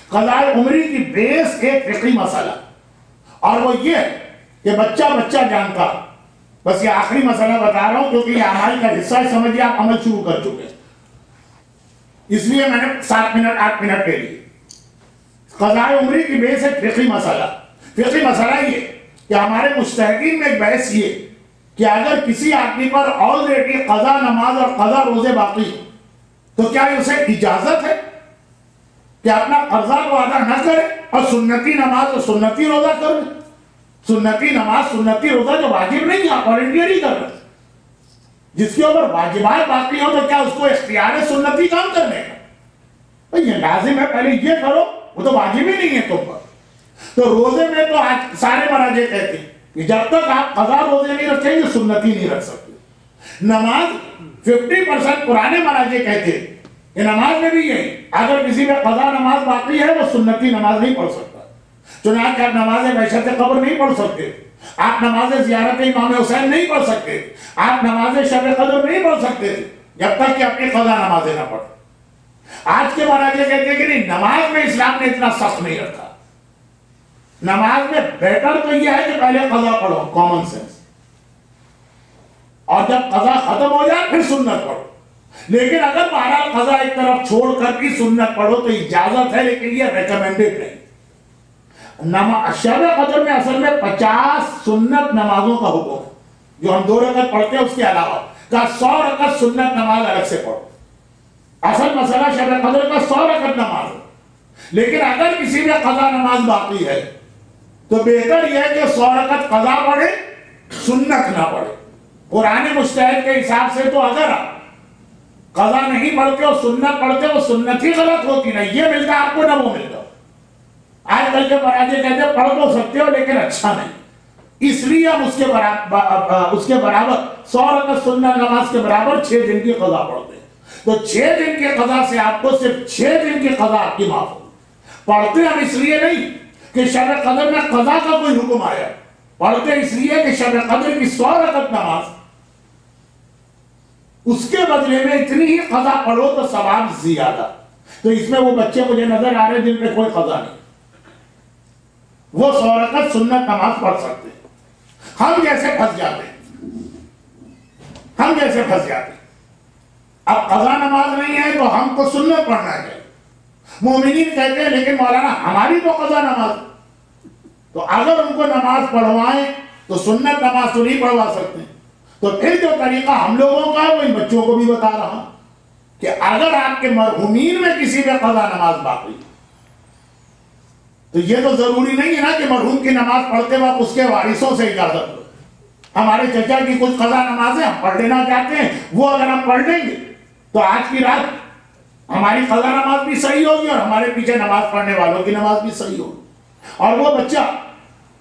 قضاء عمری کی بیس ایک فقہی مسئلہ، اور وہ یہ کہ بچہ بچہ جانتا، بس یہ آخری مسئلہ بتا رہا ہوں کیونکہ یہ اعمال کا حصہ ہے، سمجھیے آپ عمل شروع کر چکے ہیں، اس لیے میں نے 7 منٹ 8 منٹ کے لیے قضاء عمری کی بیس ہے فقہی مسئلہ۔ فقہی مسئلہ یہ کہ ہمارے مجتہدین میں ایک بحث یہ کہ اگر کسی آدمی پر آلریڈی قضا نماز اور قضا روزے باقی تو کیا اسے اجازت ہے کہ اپنا قرضہ کو ادا نہ کرے اور سنتی نماز اور سنتی روزہ کرے؟ سنتی نماز سنتی روزہ جو واجب نہیں ہے، والنٹیئر کر رہے، جس کے اوپر واجبات باقی ہو تو کیا اس کو اختیار ہے سنتی کام کرنے کا؟ یہ لازم ہے پہلے یہ کرو، وہ تو واجب ہی نہیں ہے تم پر۔ تو روزے میں تو آج سارے مراجع کہتے ہیں کہ جب تک آپ قضا روزے نہیں رکھیں گے سنتی نہیں رکھ سکتے۔ نماز 50% پرانے مراجع کہتے ہیں کہ نماز میں بھی یہی، اگر کسی میں قضا نماز باقی ہے وہ سنتی نماز نہیں پڑھ سکتا۔ چنانچہ آپ نماز بحشت قبر نہیں پڑھ سکتے، آپ نماز زیارت امام حسین نہیں پڑھ سکتے، آپ نماز شب قدر نہیں پڑھ سکتے جب تک کہ اپنی قضا نمازیں نہ پڑھیں۔ آج کے مراجع کہتے ہیں کہ نہیں، نماز میں اسلام نے اتنا سخت نہیں رکھا، نماز میں بہتر تو یہ ہے کہ پہلے قضا پڑھو، کامن سینس، اور جب قضا ختم ہو جائے پھر سنت پڑھو۔ لیکن اگر بہرحال قضا ایک طرف چھوڑ کر بھی سنت پڑھو تو اجازت ہے، لیکن یہ ریکمینڈڈ نہیں۔ شب قدر میں اصل میں 50 سنت نمازوں کا حکم ہے جو ہم 2 رکعت پڑھتے ہیں، اس کے علاوہ کا 100 رکعت سنت نماز الگ سے پڑھو۔ اصل مسئلہ شب قدر کا 100 رکعت نماز ہے، لیکن اگر کسی میں قضا نماز باقی ہے تو بہتر یہ ہے کہ 100 رکعت قضا پڑھے، سنت نہ پڑھے۔ قرآن مجتہد کے حساب سے تو اگر آپ قضا نہیں پڑھتے اور سنت پڑھتے وہ سنت ہی غلط ہوتی، نہ یہ ملتا آپ کو نہ وہ ملتا۔ آج کل کے مراجع کہتے ہیں پڑھ تو سکتے ہو لیکن اچھا نہیں، اس لیے ہم اس کے برابر 100 رکعت سنت نماز کے برابر 6 دن کی قضا پڑھتے ہیں۔ تو 6 دن کی قضا سے آپ کو صرف 6 دن کی قضا آپ کی معاف ہوگی۔ پڑھتے ہم اس لیے نہیں کہ شب قدر میں قضا کا کوئی حکم آیا، پڑھتے اس لیے کہ شب قدر کی 100 رکعت نماز اس کے بدلے میں اتنی ہی قضا پڑھو تو ثواب زیادہ۔ تو اس میں وہ بچے مجھے نظر آ رہے جن پہ کوئی قضا نہیں، وہ 100 رکعت سنت نماز پڑھ سکتے ہیں۔ ہم جیسے پھنس جاتے ہیں، اب قضا نماز نہیں ہے تو ہم کو سنت پڑھنا چاہیے۔ مومنین کہتے ہیں لیکن مولانا ہماری تو قضا نماز، تو اگر ان کو نماز پڑھوائیں تو سنت نماز تو نہیں پڑھوا سکتے، تو پھر جو طریقہ ہم لوگوں کا ہے وہ ان بچوں کو بھی بتا رہا ہوں کہ اگر آپ کے مرحومین میں کسی میں قضا نماز باقی تو یہ تو ضروری نہیں ہے نا کہ مرحوم کی نماز پڑھتے وقت اس کے وارثوں سے اجازت لو۔ ہمارے چچا کی کچھ قضا نمازیں ہم پڑھ لینا چاہتے ہیں، وہ اگر ہم پڑھ لیں گے تو آج کی رات ہماری قضا نماز بھی صحیح ہوگی اور ہمارے پیچھے نماز پڑھنے والوں کی نماز بھی صحیح ہوگی۔ اور وہ بچہ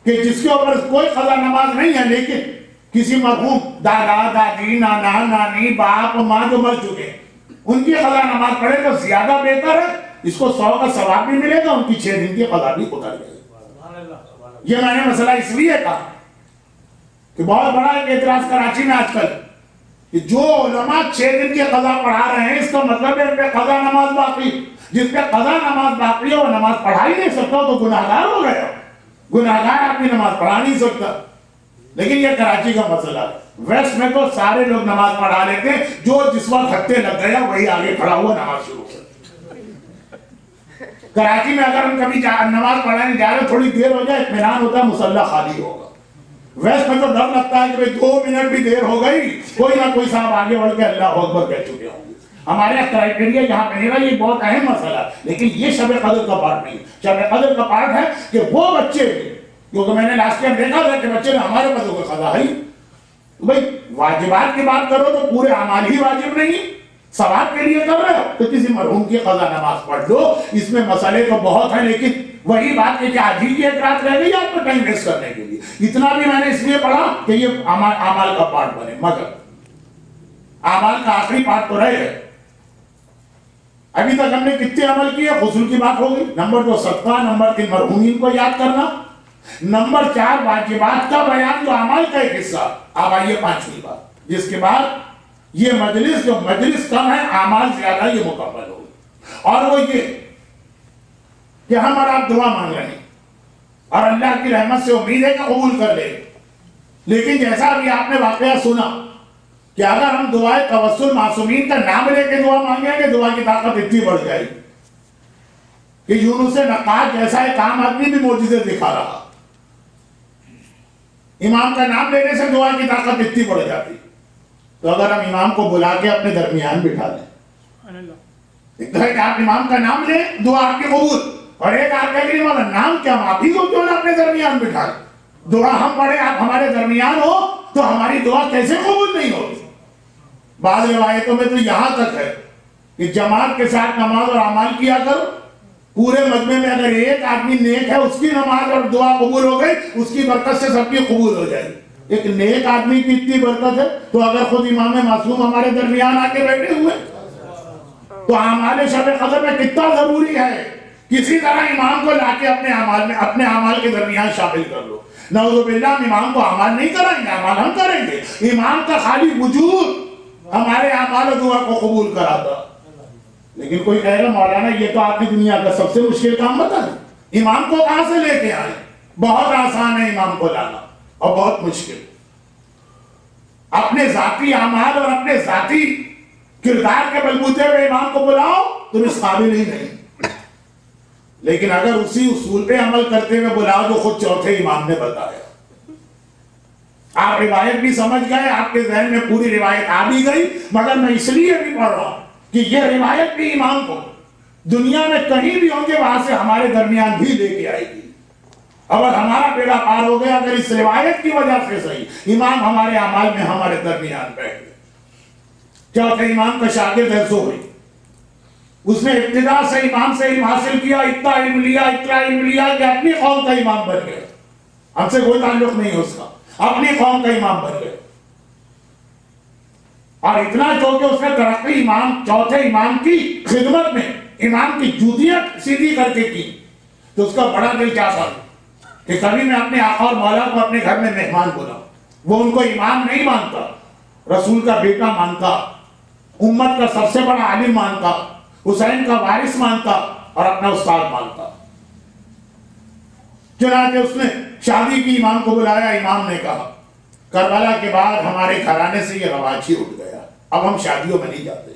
کہ جس کے اوپر کوئی قضا نماز نہیں ہے لیکن کسی مرحوم دادا دادی نانا نانی باپ ماں جو مر چکے ہیں ان کی قضا نماز پڑھے تو زیادہ بہتر ہے، اس کو 100 کا ثواب بھی ملے گا، ان کی 6 دن کی قضا بھی اتر جائے گی۔ یہ میں نے مسئلہ اس لیے کہا کہ بہت بڑا ایک اعتراض کراچی میں آج کل کہ جو علماء 6 دن کی قضا پڑھا رہے ہیں اس کا مطلب ہے ان پہ قضا نماز باقی، جس پہ قضا نماز باقی ہے وہ نماز پڑھا ہی نہیں سکتا تو گناہگار ہو گیا، گناہگار اپنی نماز پڑھا نہیں سکتا۔ لیکن یہ کراچی کا مسئلہ ہے، ویسٹ میں تو سارے لوگ نماز پڑھا لیتے ہیں، جو جس وقت ہفتے لگ گیا وہی آگے کھڑا ہوا نماز شروع کر۔ کراچی میں اگر ہم کبھی نماز پڑھانے جا رہے تھوڑی دیر ہو جائے اطمینان ہوتا ہے مصلی خالی ہوگا۔ ویسٹ میں تو ڈر لگتا ہے کہ 2 منٹ بھی دیر ہو گئی کوئی نہ کوئی صاحب آگے بڑھ کے اللہ اکبر کہہ چکے ہوں گے۔ ہمارے یہاں کرائٹیریا یہاں پہ نہیں رہا، یہ بہت اہم مسئلہ ہے، لیکن یہ شب قدر کا پارٹ نہیں۔ شب قدر کا پارٹ ہے کہ وہ بچے کیونکہ میں نے لاسٹ ٹائم دیکھا تھا کہ بچے نے ہمارے پاس کوئی قضا ہے تو بھائی واجبات کی بات کرو تو پورے اعمال ہی واجب نہیں، ثواب کے لیے کر رہے ہو تو کسی مرحوم کی قضا نماز پڑھ لو۔ اس میں مسئلے تو بہت ہیں لیکن وہی بات ہے کہ آج ہی کی ایک رات رہ گئی آپ کو ٹائم ویسٹ کرنے کے لیے، اتنا بھی میں نے اس لیے پڑھا کہ یہ اعمال کا پارٹ بنے، مگر اعمال کا آخری پارٹ تو رہے ابھی تک ہم نے کتنے عمل کیے؟ غسل کی بات ہو گئی، نمبر 2 صدقہ، نمبر 3 مرحومین کو یاد کرنا، نمبر 4 واجبات کا بیان جو اعمال کا ایک حصہ۔ اب آئیے 5ویں بات، جس کے بعد یہ مجلس جو مجلس کم ہے اعمال زیادہ، یہ مکمل ہوگی، اور وہ یہ کہ ہم اور آپ دعا مانگ رہے ہیں اور اللہ کی رحمت سے امید ہے کہ قبول کر لے، لیکن جیسا ابھی آپ نے واقعہ سنا کہ اگر ہم دعائے توسل معصومین کا نام لے کے دعا مانگیں گے، دعا کی طاقت اتنی بڑھ جائے گی کہ یونس نقاد جیسا ایک عام آدمی بھی معجزے دکھا رہا، امام کا نام لینے سے دعا کی طاقت اتنی بڑھ جاتی۔ تو اگر ہم امام کو بلا کے اپنے درمیان بٹھا دیں، ایک ہے کہ آپ امام کا نام لیں، دعا آپ کی قبول، اور ایک آپ کہہ کہ مولا نام کیا، آپ ہی کو کیوں نہ اپنے درمیان بٹھا دیں، دعا ہم پڑھیں آپ ہمارے درمیان ہو تو ہماری دعا کیسے قبول نہیں ہوگی؟ بعض روایتوں میں تو یہاں تک ہے کہ جماعت کے ساتھ نماز اور اعمال کیا کرو، پورے مجمع میں اگر ایک آدمی نیک ہے، اس کی نماز اور دعا قبول ہو گئی، اس کی برکت سے سب کی قبول ہو جائے گی۔ ایک نیک آدمی کی اتنی برکت ہے، تو اگر خود امام معصوم ہمارے درمیان آ کے بیٹھے ہوئے تو اعمال شب قدر میں کتنا ضروری ہے کسی طرح امام کو لا کے اپنے اعمال کے درمیان شامل کر لو۔ نعوذ باللہ ہم امام کو اعمال نہیں کریں گے، اعمال ہم کریں گے، امام کا خالی وجود ہمارے اعمال و دعا کو قبول کراتا۔ لیکن کوئی کہے گا مولانا یہ تو آپ کی دنیا کا سب سے مشکل کام بتا دیں، امام کو کہاں سے لے کے آئے؟ بہت آسان ہے امام کو لانا اور بہت مشکل۔ اپنے ذاتی اعمال اور اپنے ذاتی کردار کے بلبوتے پہ امام کو بلاؤ تم اس قابل ہی نہیں، لیکن اگر اسی اصول پہ عمل کرتے ہوئے بلاؤ جو خود چوتھے امام نے بتایا، آپ روایت بھی سمجھ گئے، آپ کے ذہن میں پوری روایت آ بھی گئی، مگر میں اس لیے بھی پڑھ رہا ہوں کہ یہ روایت بھی امام کو دنیا میں کہیں بھی ہوں گے وہاں سے ہمارے درمیان بھی لے کے آئے گی۔ اگر ہمارا بیڑا پار ہو گیا اگر اس روایت کی وجہ سے صحیح، امام ہمارے اعمال میں ہمارے درمیان بیٹھ گئے۔ چوتھے امام کا شاگرد ہے زہری، اس نے ابتدا سے امام سے علم حاصل کیا، اتنا علم لیا کہ اپنی قوم کا امام بن گیا، ہم سے کوئی تعلق نہیں ہے اس کا، اپنی قوم کا امام بن گئے، اور اتنا چونکہ اس نے ترقی چوتھے امام کی خدمت میں امام کی جوتیاں سیدھی کر کے کی، تو اس کا بڑا دل چاہتا کہ کبھی میں اپنے آقا اور مولا کو اپنے گھر میں مہمان بلاؤں۔ وہ ان کو امام نہیں مانتا، رسول کا بیٹا مانتا، امت کا سب سے بڑا عالم مانتا، حسین کا وارث مانتا اور اپنا استاد مانتا۔ چنانچہ اس نے شادی کی، امام کو بلایا، امام نے کہا کربلا کے بعد ہمارے گھرانے سے یہ رواج ہی اٹھ گیا، اب ہم شادیوں میں نہیں جاتے۔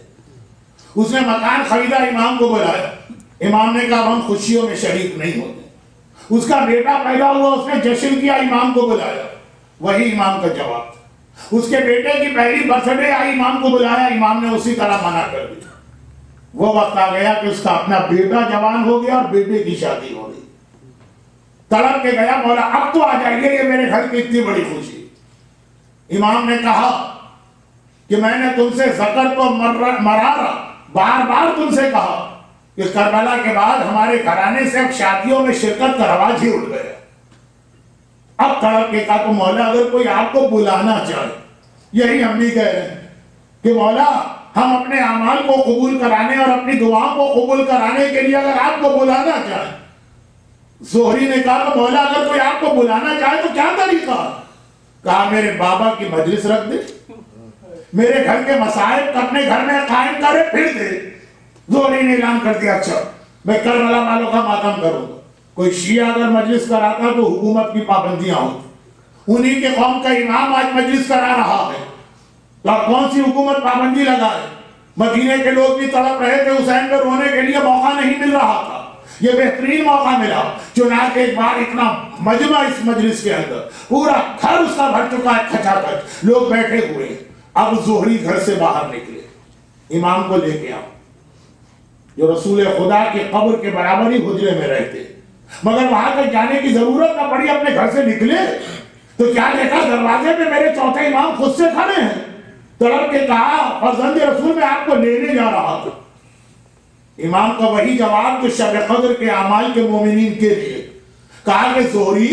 اس نے مکان خریدا، امام کو بلایا، امام نے کہا ہم خوشیوں میں شریک نہیں ہوتے۔ اس کا بیٹا پیدا ہوا، اس نے جشن کیا، امام کو بلایا، وہی امام کا جواب تھا۔ اس کے بیٹے کی پہلی برتھ ڈے آئی، امام کو بلایا، امام نے اسی طرح منع کر دیا۔ وہ وقت آ گیا کہ اس کا اپنا بیٹا جوان ہو گیا اور بیٹے کی شادی ہو گئی، تڑپ کے گیا مولا اب تو آ جائیے، یہ میرے گھر کی اتنی بڑی خوشی۔ امام نے کہا کہ میں نے تم سے ذکر تو مرارا بار بار تم سے کہا کہ کربلا کے بعد ہمارے گھرانے سے اب شادیوں میں شرکت کا رواج ہی اٹھ گیا۔ اب تڑپ کے کہا تو مولا اگر کوئی آپ کو بلانا چاہے، یہی ہم بھی کہہ رہے ہیں کہ مولا ہم اپنے اعمال کو قبول کرانے اور اپنی دعاؤں کو قبول کرانے کے لیے اگر آپ کو بلانا چاہے۔ زہری نے کہا کہ مولا اگر کوئی آپ کو بلانا چاہے تو کیا طریقہ؟ کہا میرے بابا کی مجلس رکھ دے، میرے گھر کے مصائب اپنے گھر میں قائم کرے پھر دے۔ زہری نے اعلان کر دیا اچھا میں کربلا والوں کا ماتم کروں گا۔ کوئی شیعہ اگر مجلس کراتا تو حکومت کی پابندیاں ہوتی، انہی کے قوم کا امام آج مجلس کرا رہا ہے تو اب کون سی حکومت پابندی لگائے؟ مدینے کے لوگ بھی تڑپ رہے تھے، حسین پہ رونے کے لیے موقع نہیں مل رہا تھا، یہ بہترین موقع ملا۔ چنانچہ ایک بار اتنا مجمع اس مجلس کے اندر پورا گھر اس کا بھر چکا ہے، کھچا کھچ لوگ بیٹھے ہوئے۔ اب زہری گھر سے باہر نکلے، امام کو لے کے آؤ، جو رسول خدا کی قبر کے برابر ہی حجرے میں رہتے، مگر وہاں تک جانے کی ضرورت نہ پڑی، اپنے گھر سے نکلے تو کیا دیکھا دروازے پہ میرے چوتھے امام خود سے کھڑے ہیں۔ تڑپ کے کہا فرزند رسول میں آپ کو لینے جا رہا تھا۔ امام کا وہی جواب جو شب قدر کے اعمال کے مومنین کے لیے، کہا کہ زہری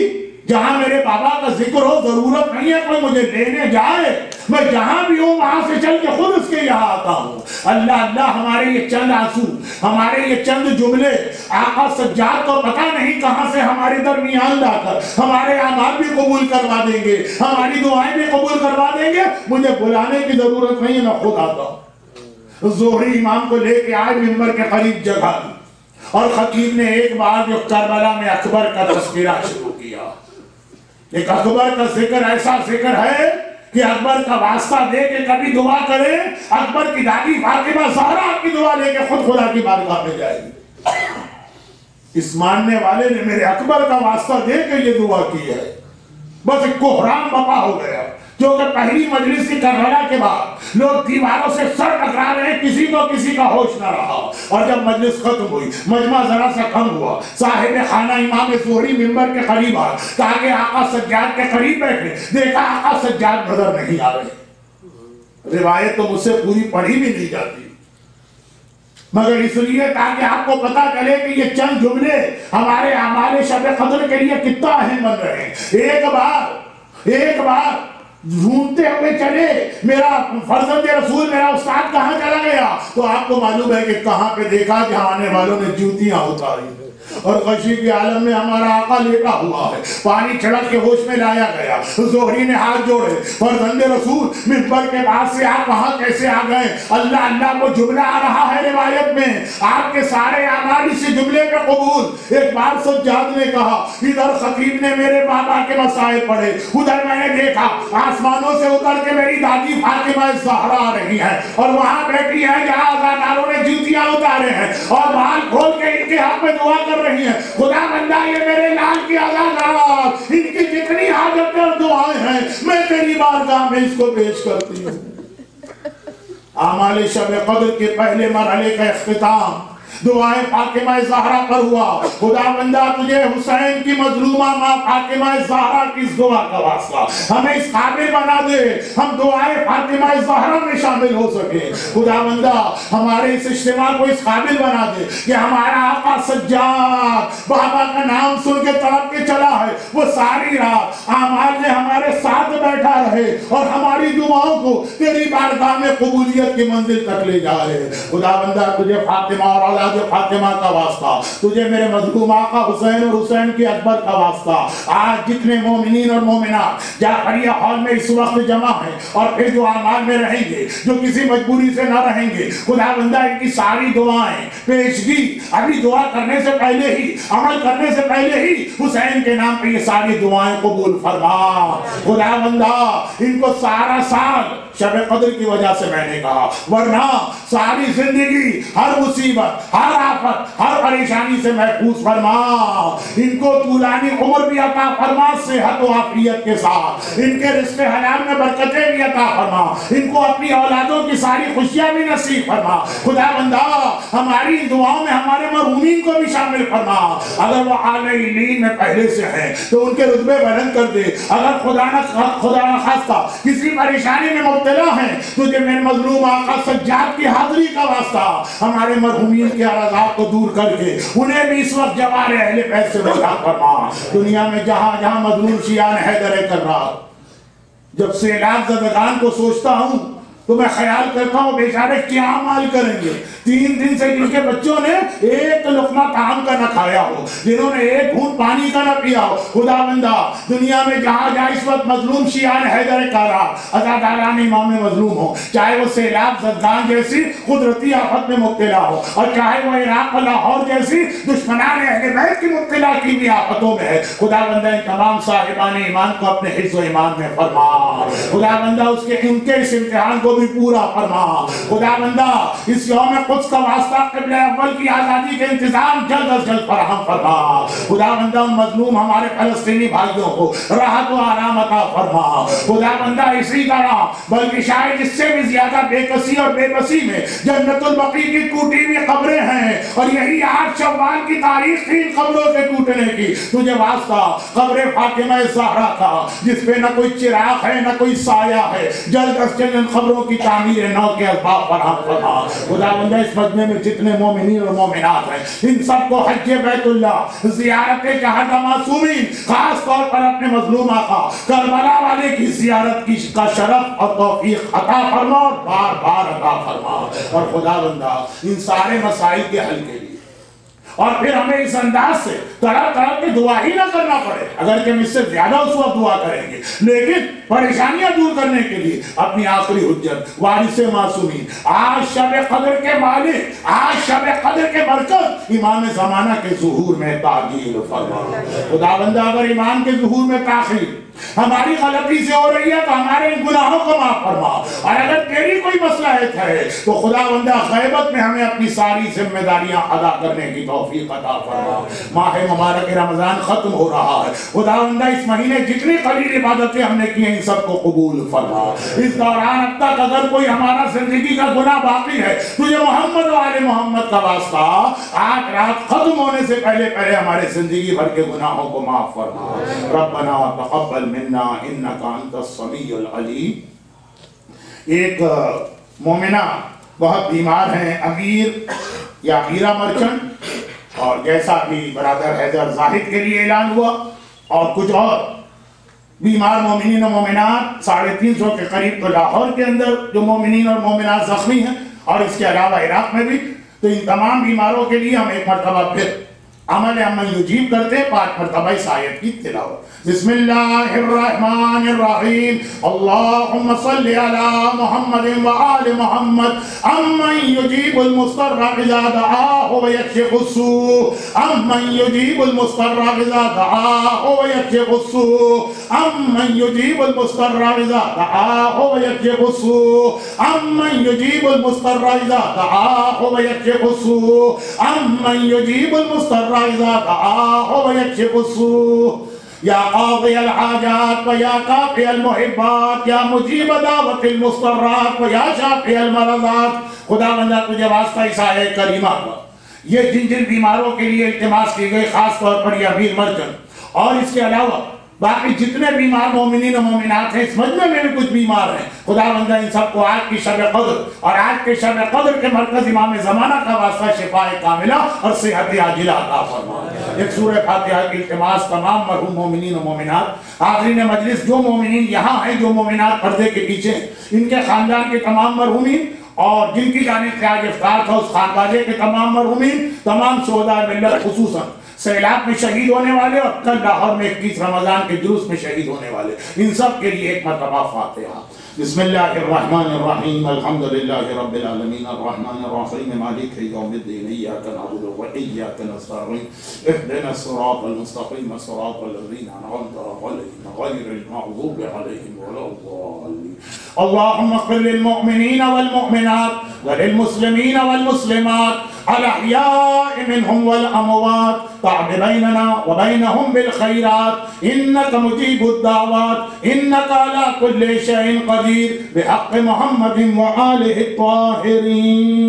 جہاں میرے بابا کا ذکر ہو، ضرورت نہیں ہے کوئی مجھے لینے جائے، میں جہاں بھی ہوں وہاں سے چل کے خود اس کے یہاں آتا ہوں۔ اللہ اللہ، ہمارے یہ چند آنسو، ہمارے یہ چند جملے آقا سجاد کو پتہ نہیں کہاں سے ہمارے درمیان لا کر ہمارے اعمال بھی قبول کروا دیں گے، ہماری دعائیں بھی قبول کروا دیں گے۔ مجھے بلانے کی ضرورت نہیں ہے، میں خود آتا ہوں۔ زہری امام کو لے کے آئے، منبر کے قریب جگہ دی، اور خطیب نے ایک بار جو کربلا میں اکبر کا تذکرہ شروع کیا۔ ایک اکبر کا ذکر ایسا ذکر ہے کہ اکبر کا واسطہ دے کے کبھی دعا کرے، اکبر کی دادی فاطمہ زہرا آپ کی دعا لے کے خود خدا کی بارگاہ میں جائے گی۔ اس ماننے والے نے میرے اکبر کا واسطہ دے کے یہ دعا کی ہے۔ بس ایک کوہرام بپا ہو گیا، جو کہ پہلی مجلس کی کربلا کے بعد لوگ دیواروں سے سر ٹکرا رہے ہیں، کسی کو کسی کا ہوش نہ رہا۔ اور جب مجلس ختم ہوئی، مجمع ذرا سا کم ہوا، صاحب خانہ امام زہری منبر کے قریب آئے تاکہ آقا سجاد کے قریب بیٹھے، دیکھا آقا سجاد نظر نہیں آ رہے۔ روایت تو مجھ سے پوری پڑھی بھی نہیں جاتی، مگر اس لیے تاکہ آپ کو پتا چلے کہ یہ چند جملے ہمارے اعمال شب قدر کے لیے کتنا اہم بن رہے ہیں۔ ایک بار ڈھونڈتے ہوئے چلے، میرا فرزند رسول، میرا استاد کہاں چلا گیا، تو آپ کو معلوم ہے کہ کہاں پہ دیکھا، جہاں آنے والوں نے جوتیاں اتاری اور غشی کے عالم میں ہمارا آقا لیٹا ہوا ہے، پانی چھڑک کے ہوش میں لایا گیا۔ زہری نے ہاتھ جوڑے، فرزند رسول منبر کے بعد سے آپ وہاں کیسے آ گئے؟ اللہ اللہ کو جملہ آ رہا ہے روایت میں، آپ کے سارے اعمال اسی جملے پہ قبول۔ ایک بار سجاد نے کہا، ادھر خطیب نے میرے بابا کے مسائل پڑھے، ادھر میں نے دیکھا آسمانوں سے اتر کے میری دادی فاطمہ زہرا آ رہی ہیں، اور وہاں بیٹھی ہیں جہاں عزاداروں نے جوتیاں اتارے ہیں اور بال کھول کے ان کے حق میں دعا کر رہی ہیں۔ خدا بندہ، یہ میرے لال کی عزادار، ان کی جتنی حاجتیں اور دعائیں ہیں میں تیری بارگاہ میں اس کو پیش کرتی ہوں۔ اعمال شب قدر کے پہلے مرحلے کا اختتام دعائے فاطمہ زہرا پر ہوا۔ خدا بندہ، تجھے حسین کی مظلومہ ماں فاطمہ زہرا کی اس دعا کا واسطہ ہمیں اس قابل بنا دے، ہم دعائے فاطمہ زہرا میں شامل ہو سکے۔ خدا بندہ، ہمارے اس اجتماع کو اس قابل بنا دے کہ ہمارا آقا سجاد بابا کا نام سن کے تڑپ کے چلا ہے، وہ ساری رات اعمال میں ہمارے ساتھ بیٹھا رہے اور ہماری دعاؤں کو تیری بارگاہ میں قبولیت کی منزل تک لے جائے۔ خدا بندہ، تجھے فاطمہ اور اولاد فاطمہ کا واسطہ، تجھے میرے مظلوم آقا حسین اور حسین کی اکبر کا واسطہ، آج جتنے مومنین اور مومنات جعفریہ ہال میں اس وقت جمع ہیں اور پھر جو اعمال میں رہیں گے، جو کسی مجبوری سے نہ رہیں گے، خدا بندہ ان کی ساری دعائیں پیشگی، ابھی دعا کرنے سے پہلے ہی، عمل کرنے سے پہلے ہی حسین کے نام پہ یہ ساری دعائیں قبول فرما۔ خدا بندہ، ان کو سارا سال شب قدر کی وجہ سے میں نے کہا، ورنہ ساری زندگی ہر مصیبت، ہر آفت، ہر پریشانی سے محفوظ فرما۔ ان کو طولانی عمر بھی عطا فرما، صحت و عافیت کے ساتھ، ان کے رزق حلال میں برکتیں بھی عطا فرما، ان کو اپنی اولادوں کی ساری خوشیاں بھی نصیب فرما۔ خدا بندہ، ہماری دعاؤں میں ہمارے مرحومین کو بھی شامل فرما۔ اگر وہ اعلی علین میں پہلے سے ہیں تو ان کے رتبے بلند کر دے، اگر خدا نہ خواستہ کسی پریشانی میں مبتلا ہیں، تجھے میرے مظلوم آقا سجاد کی حاضری کا واسطہ ہمارے مرحومین کے عرضات کو دور کر کے انہیں بھی اس وقت جوار اہل بیت سے بچا فرما۔ دنیا میں جہاں جہاں مظلوم شیعان حیدر کرار، جب سیلاب زدگان کو سوچتا ہوں تو میں خیال کرتا ہوں بیچارے کیا عمل کریں گے، 3 دن سے جن کے بچوں نے ایک لقمہ طعام کا نہ کھایا ہو، جنہوں نے ایک گھونٹ پانی کا نہ پیا ہو۔ خدا بندہ، دنیا میں جہاں جہاں اس وقت مظلوم شیعان حیدر کرار، عزاداران امام مظلوم ہو، چاہے وہ سیلاب زدگان جیسی قدرتی آفت میں مبتلا ہو، اور چاہے وہ عراق و لاہور جیسی دشمنان اہل بیت کی مبتلا کی بھی آفتوں میں ہے، خدا بندہ ان تمام صاحبان ایمان کو اپنے حفظ و ایمان میں فرما۔ خدا بندہ، ان کے اس امتحان کو بھی پورا فرما۔ خدا بندہ، اس یوم قدس کا واسطہ قبلہ اول کی آزادی کے انتظام جلد از جلد فراہم فرما۔ خدا بندہ، ان مظلوم ہمارے فلسطینی بھائیوں کو راحت و آرام عطا فرما۔ خدا بندہ، اسی طرح بلکہ شاید اس سے بھی زیادہ بے کسی اور بے بسی میں جنت البقیع کی ٹوٹی ہوئی قبریں ہیں، اور یہی 8 شوال کی تاریخ تھی ان قبروں کے ٹوٹنے کی۔ تجھے واسطہ قبر فاطمہ زہرا کا، جس پہ نہ کوئی چراغ ہے نہ کوئی سایہ ہے، جلد از جلد ان قبروں کی تعمیر نو کے اسباب فراہم فرما۔ خداوند اس مجمع میں جتنے مومنین اور مومنات ہیں ان سب کو حج بیت اللہ، زیارت جہاں معصومین، خاص طور پر اپنے مظلوم آقا کربلا والے کی زیارت کا شرف اور توفیق عطا فرما اور بار بار عطا فرما۔ اور خداوندہ ان سارے مسائل کے حل کے لیے اور پھر ہمیں اس انداز سے طرح طرح کی دعا ہی نہ کرنا پڑے، اگر کہ ہم اس سے زیادہ اس وقت دعا کریں گے، لیکن پریشانیاں دور کرنے کے لیے اپنی آخری حجت وارث معصومین، آج شب قدر کے مالک، آج شب قدر کے مرکز امام زمانہ کے ظہور میں تعجیل فرما۔ خداوندہ اگر ایمان کے ظہور میں تاخیر ہماری غلطی سے ہو رہی ہے تو ہمارے ان گناہوں کو معاف فرما، اور اگر تیری کوئی مصلحت ہے تو خداوندہ غیبت میں ہمیں اپنی ساری ذمہ داریاں ادا کرنے کی توفیق عطا فرما۔ ماہ مبارک رمضان ختم ہو رہا ہے، خداوندہ اس مہینے جتنی قلیل عبادتیں ہم نے کی ہیں ان سب کو قبول فرما۔ اس دوران اب تک اگر کوئی ہمارا زندگی کا گناہ باقی ہے تجھے محمد و آل محمد کا واسطہ آج رات ختم ہونے سے پہلے ہمارے زندگی بھر کے گناہوں کو معاف فرما۔ ربنا تقبل منا انکا انت السمیع العلیم۔ ایک مومنہ بہت بیمار ہیں، امیر یا امیرہ مرچنٹ، اور جیسا کہ برادر حیدر زاہد کے لیے اعلان ہوا، اور کچھ اور بیمار مومنین و مومنات 350 کے قریب تو لاہور کے اندر جو مومنین اور مومنات زخمی ہیں، اور اس کے علاوہ عراق میں بھی۔ تو ان تمام بیماروں کے لیے ہم ایک مرتبہ پھر عمل امن یجیب کرتے 5 مرتبہ اس آیت کی تلاوت۔ بسم اللہ الرحمن الرحیم، اللہم صلی علی محمد و آل محمد، امن یجیب المضطر اذا دعاہ ویکشف السوء، امن یجیب المضطر اذا دعاہ ویکشف السوء، امن یجیب المضطر اذا دعاہ ویکشف السوء، امن یجیب المضطر اذا دعاہ ویکشف السوء، امن یجیب المضطر اذا دعاہ ویکشف السوء، یا قاضی الحاجات و یا کافی المحبات، یا مجیب دعوت المضطرات و یا شافی المرضات۔ خداوندہ تجھے واسطہ اس آیت کریمہ کا یہ جن بیماروں کے لیے التماس کی گئی، خاص طور پر یہ امیر مرچنٹ اور اس کے علاوہ باقی جتنے بیمار مومنین و مومنات ہیں، اس مجمع میں بھی کچھ بیمار ہیں، خداوندہ ان سب کو آج کی شب قدر اور آج کے شب قدر کے مرکز امام زمانہ کا واسطہ شفاء کاملہ اور صحت عاجلہ عطا فرما۔ ایک سورہ فاتحہ کی التماس تمام مرحوم مومنین و مومنات، حاضرین مجلس جو مومنین یہاں ہیں، جو مومنات پردے کے پیچھے ہیں، ان کے خاندان کے تمام مرحومین، اور جن کی جانب سے آج افطار تھا اس خانقاہے کے تمام مرحومین، تمام شہداء ملت، خصوصاً سیلاب میں شہید ہونے والے اور کل لاہور میں 21 رمضان کے جلوس میں شہید ہونے والے، ان سب کے لیے ایک مرتبہ فاتحہ۔ بسم اللہ الرحمن الرحیم، الحمدللہ رب العالمین، الرحمن الرحیم، مالک یوم الدین، ایاک نعبد و ایاک نستعین، اهدنا الصراط المستقیم، صراط الذین انعمت علیہم غیر المغضوب علیہم ولا الضالین۔ اللهم اغفر للمؤمنین والمؤمنات وللمسلمین والمسلمات الاحیاء منهم والاموات، تعد بیننا وبینهم بالخیرات، انک مجیب الدعوات، انک علی کل شیء قدیر، بحق محمد وآلہ الطاہرین۔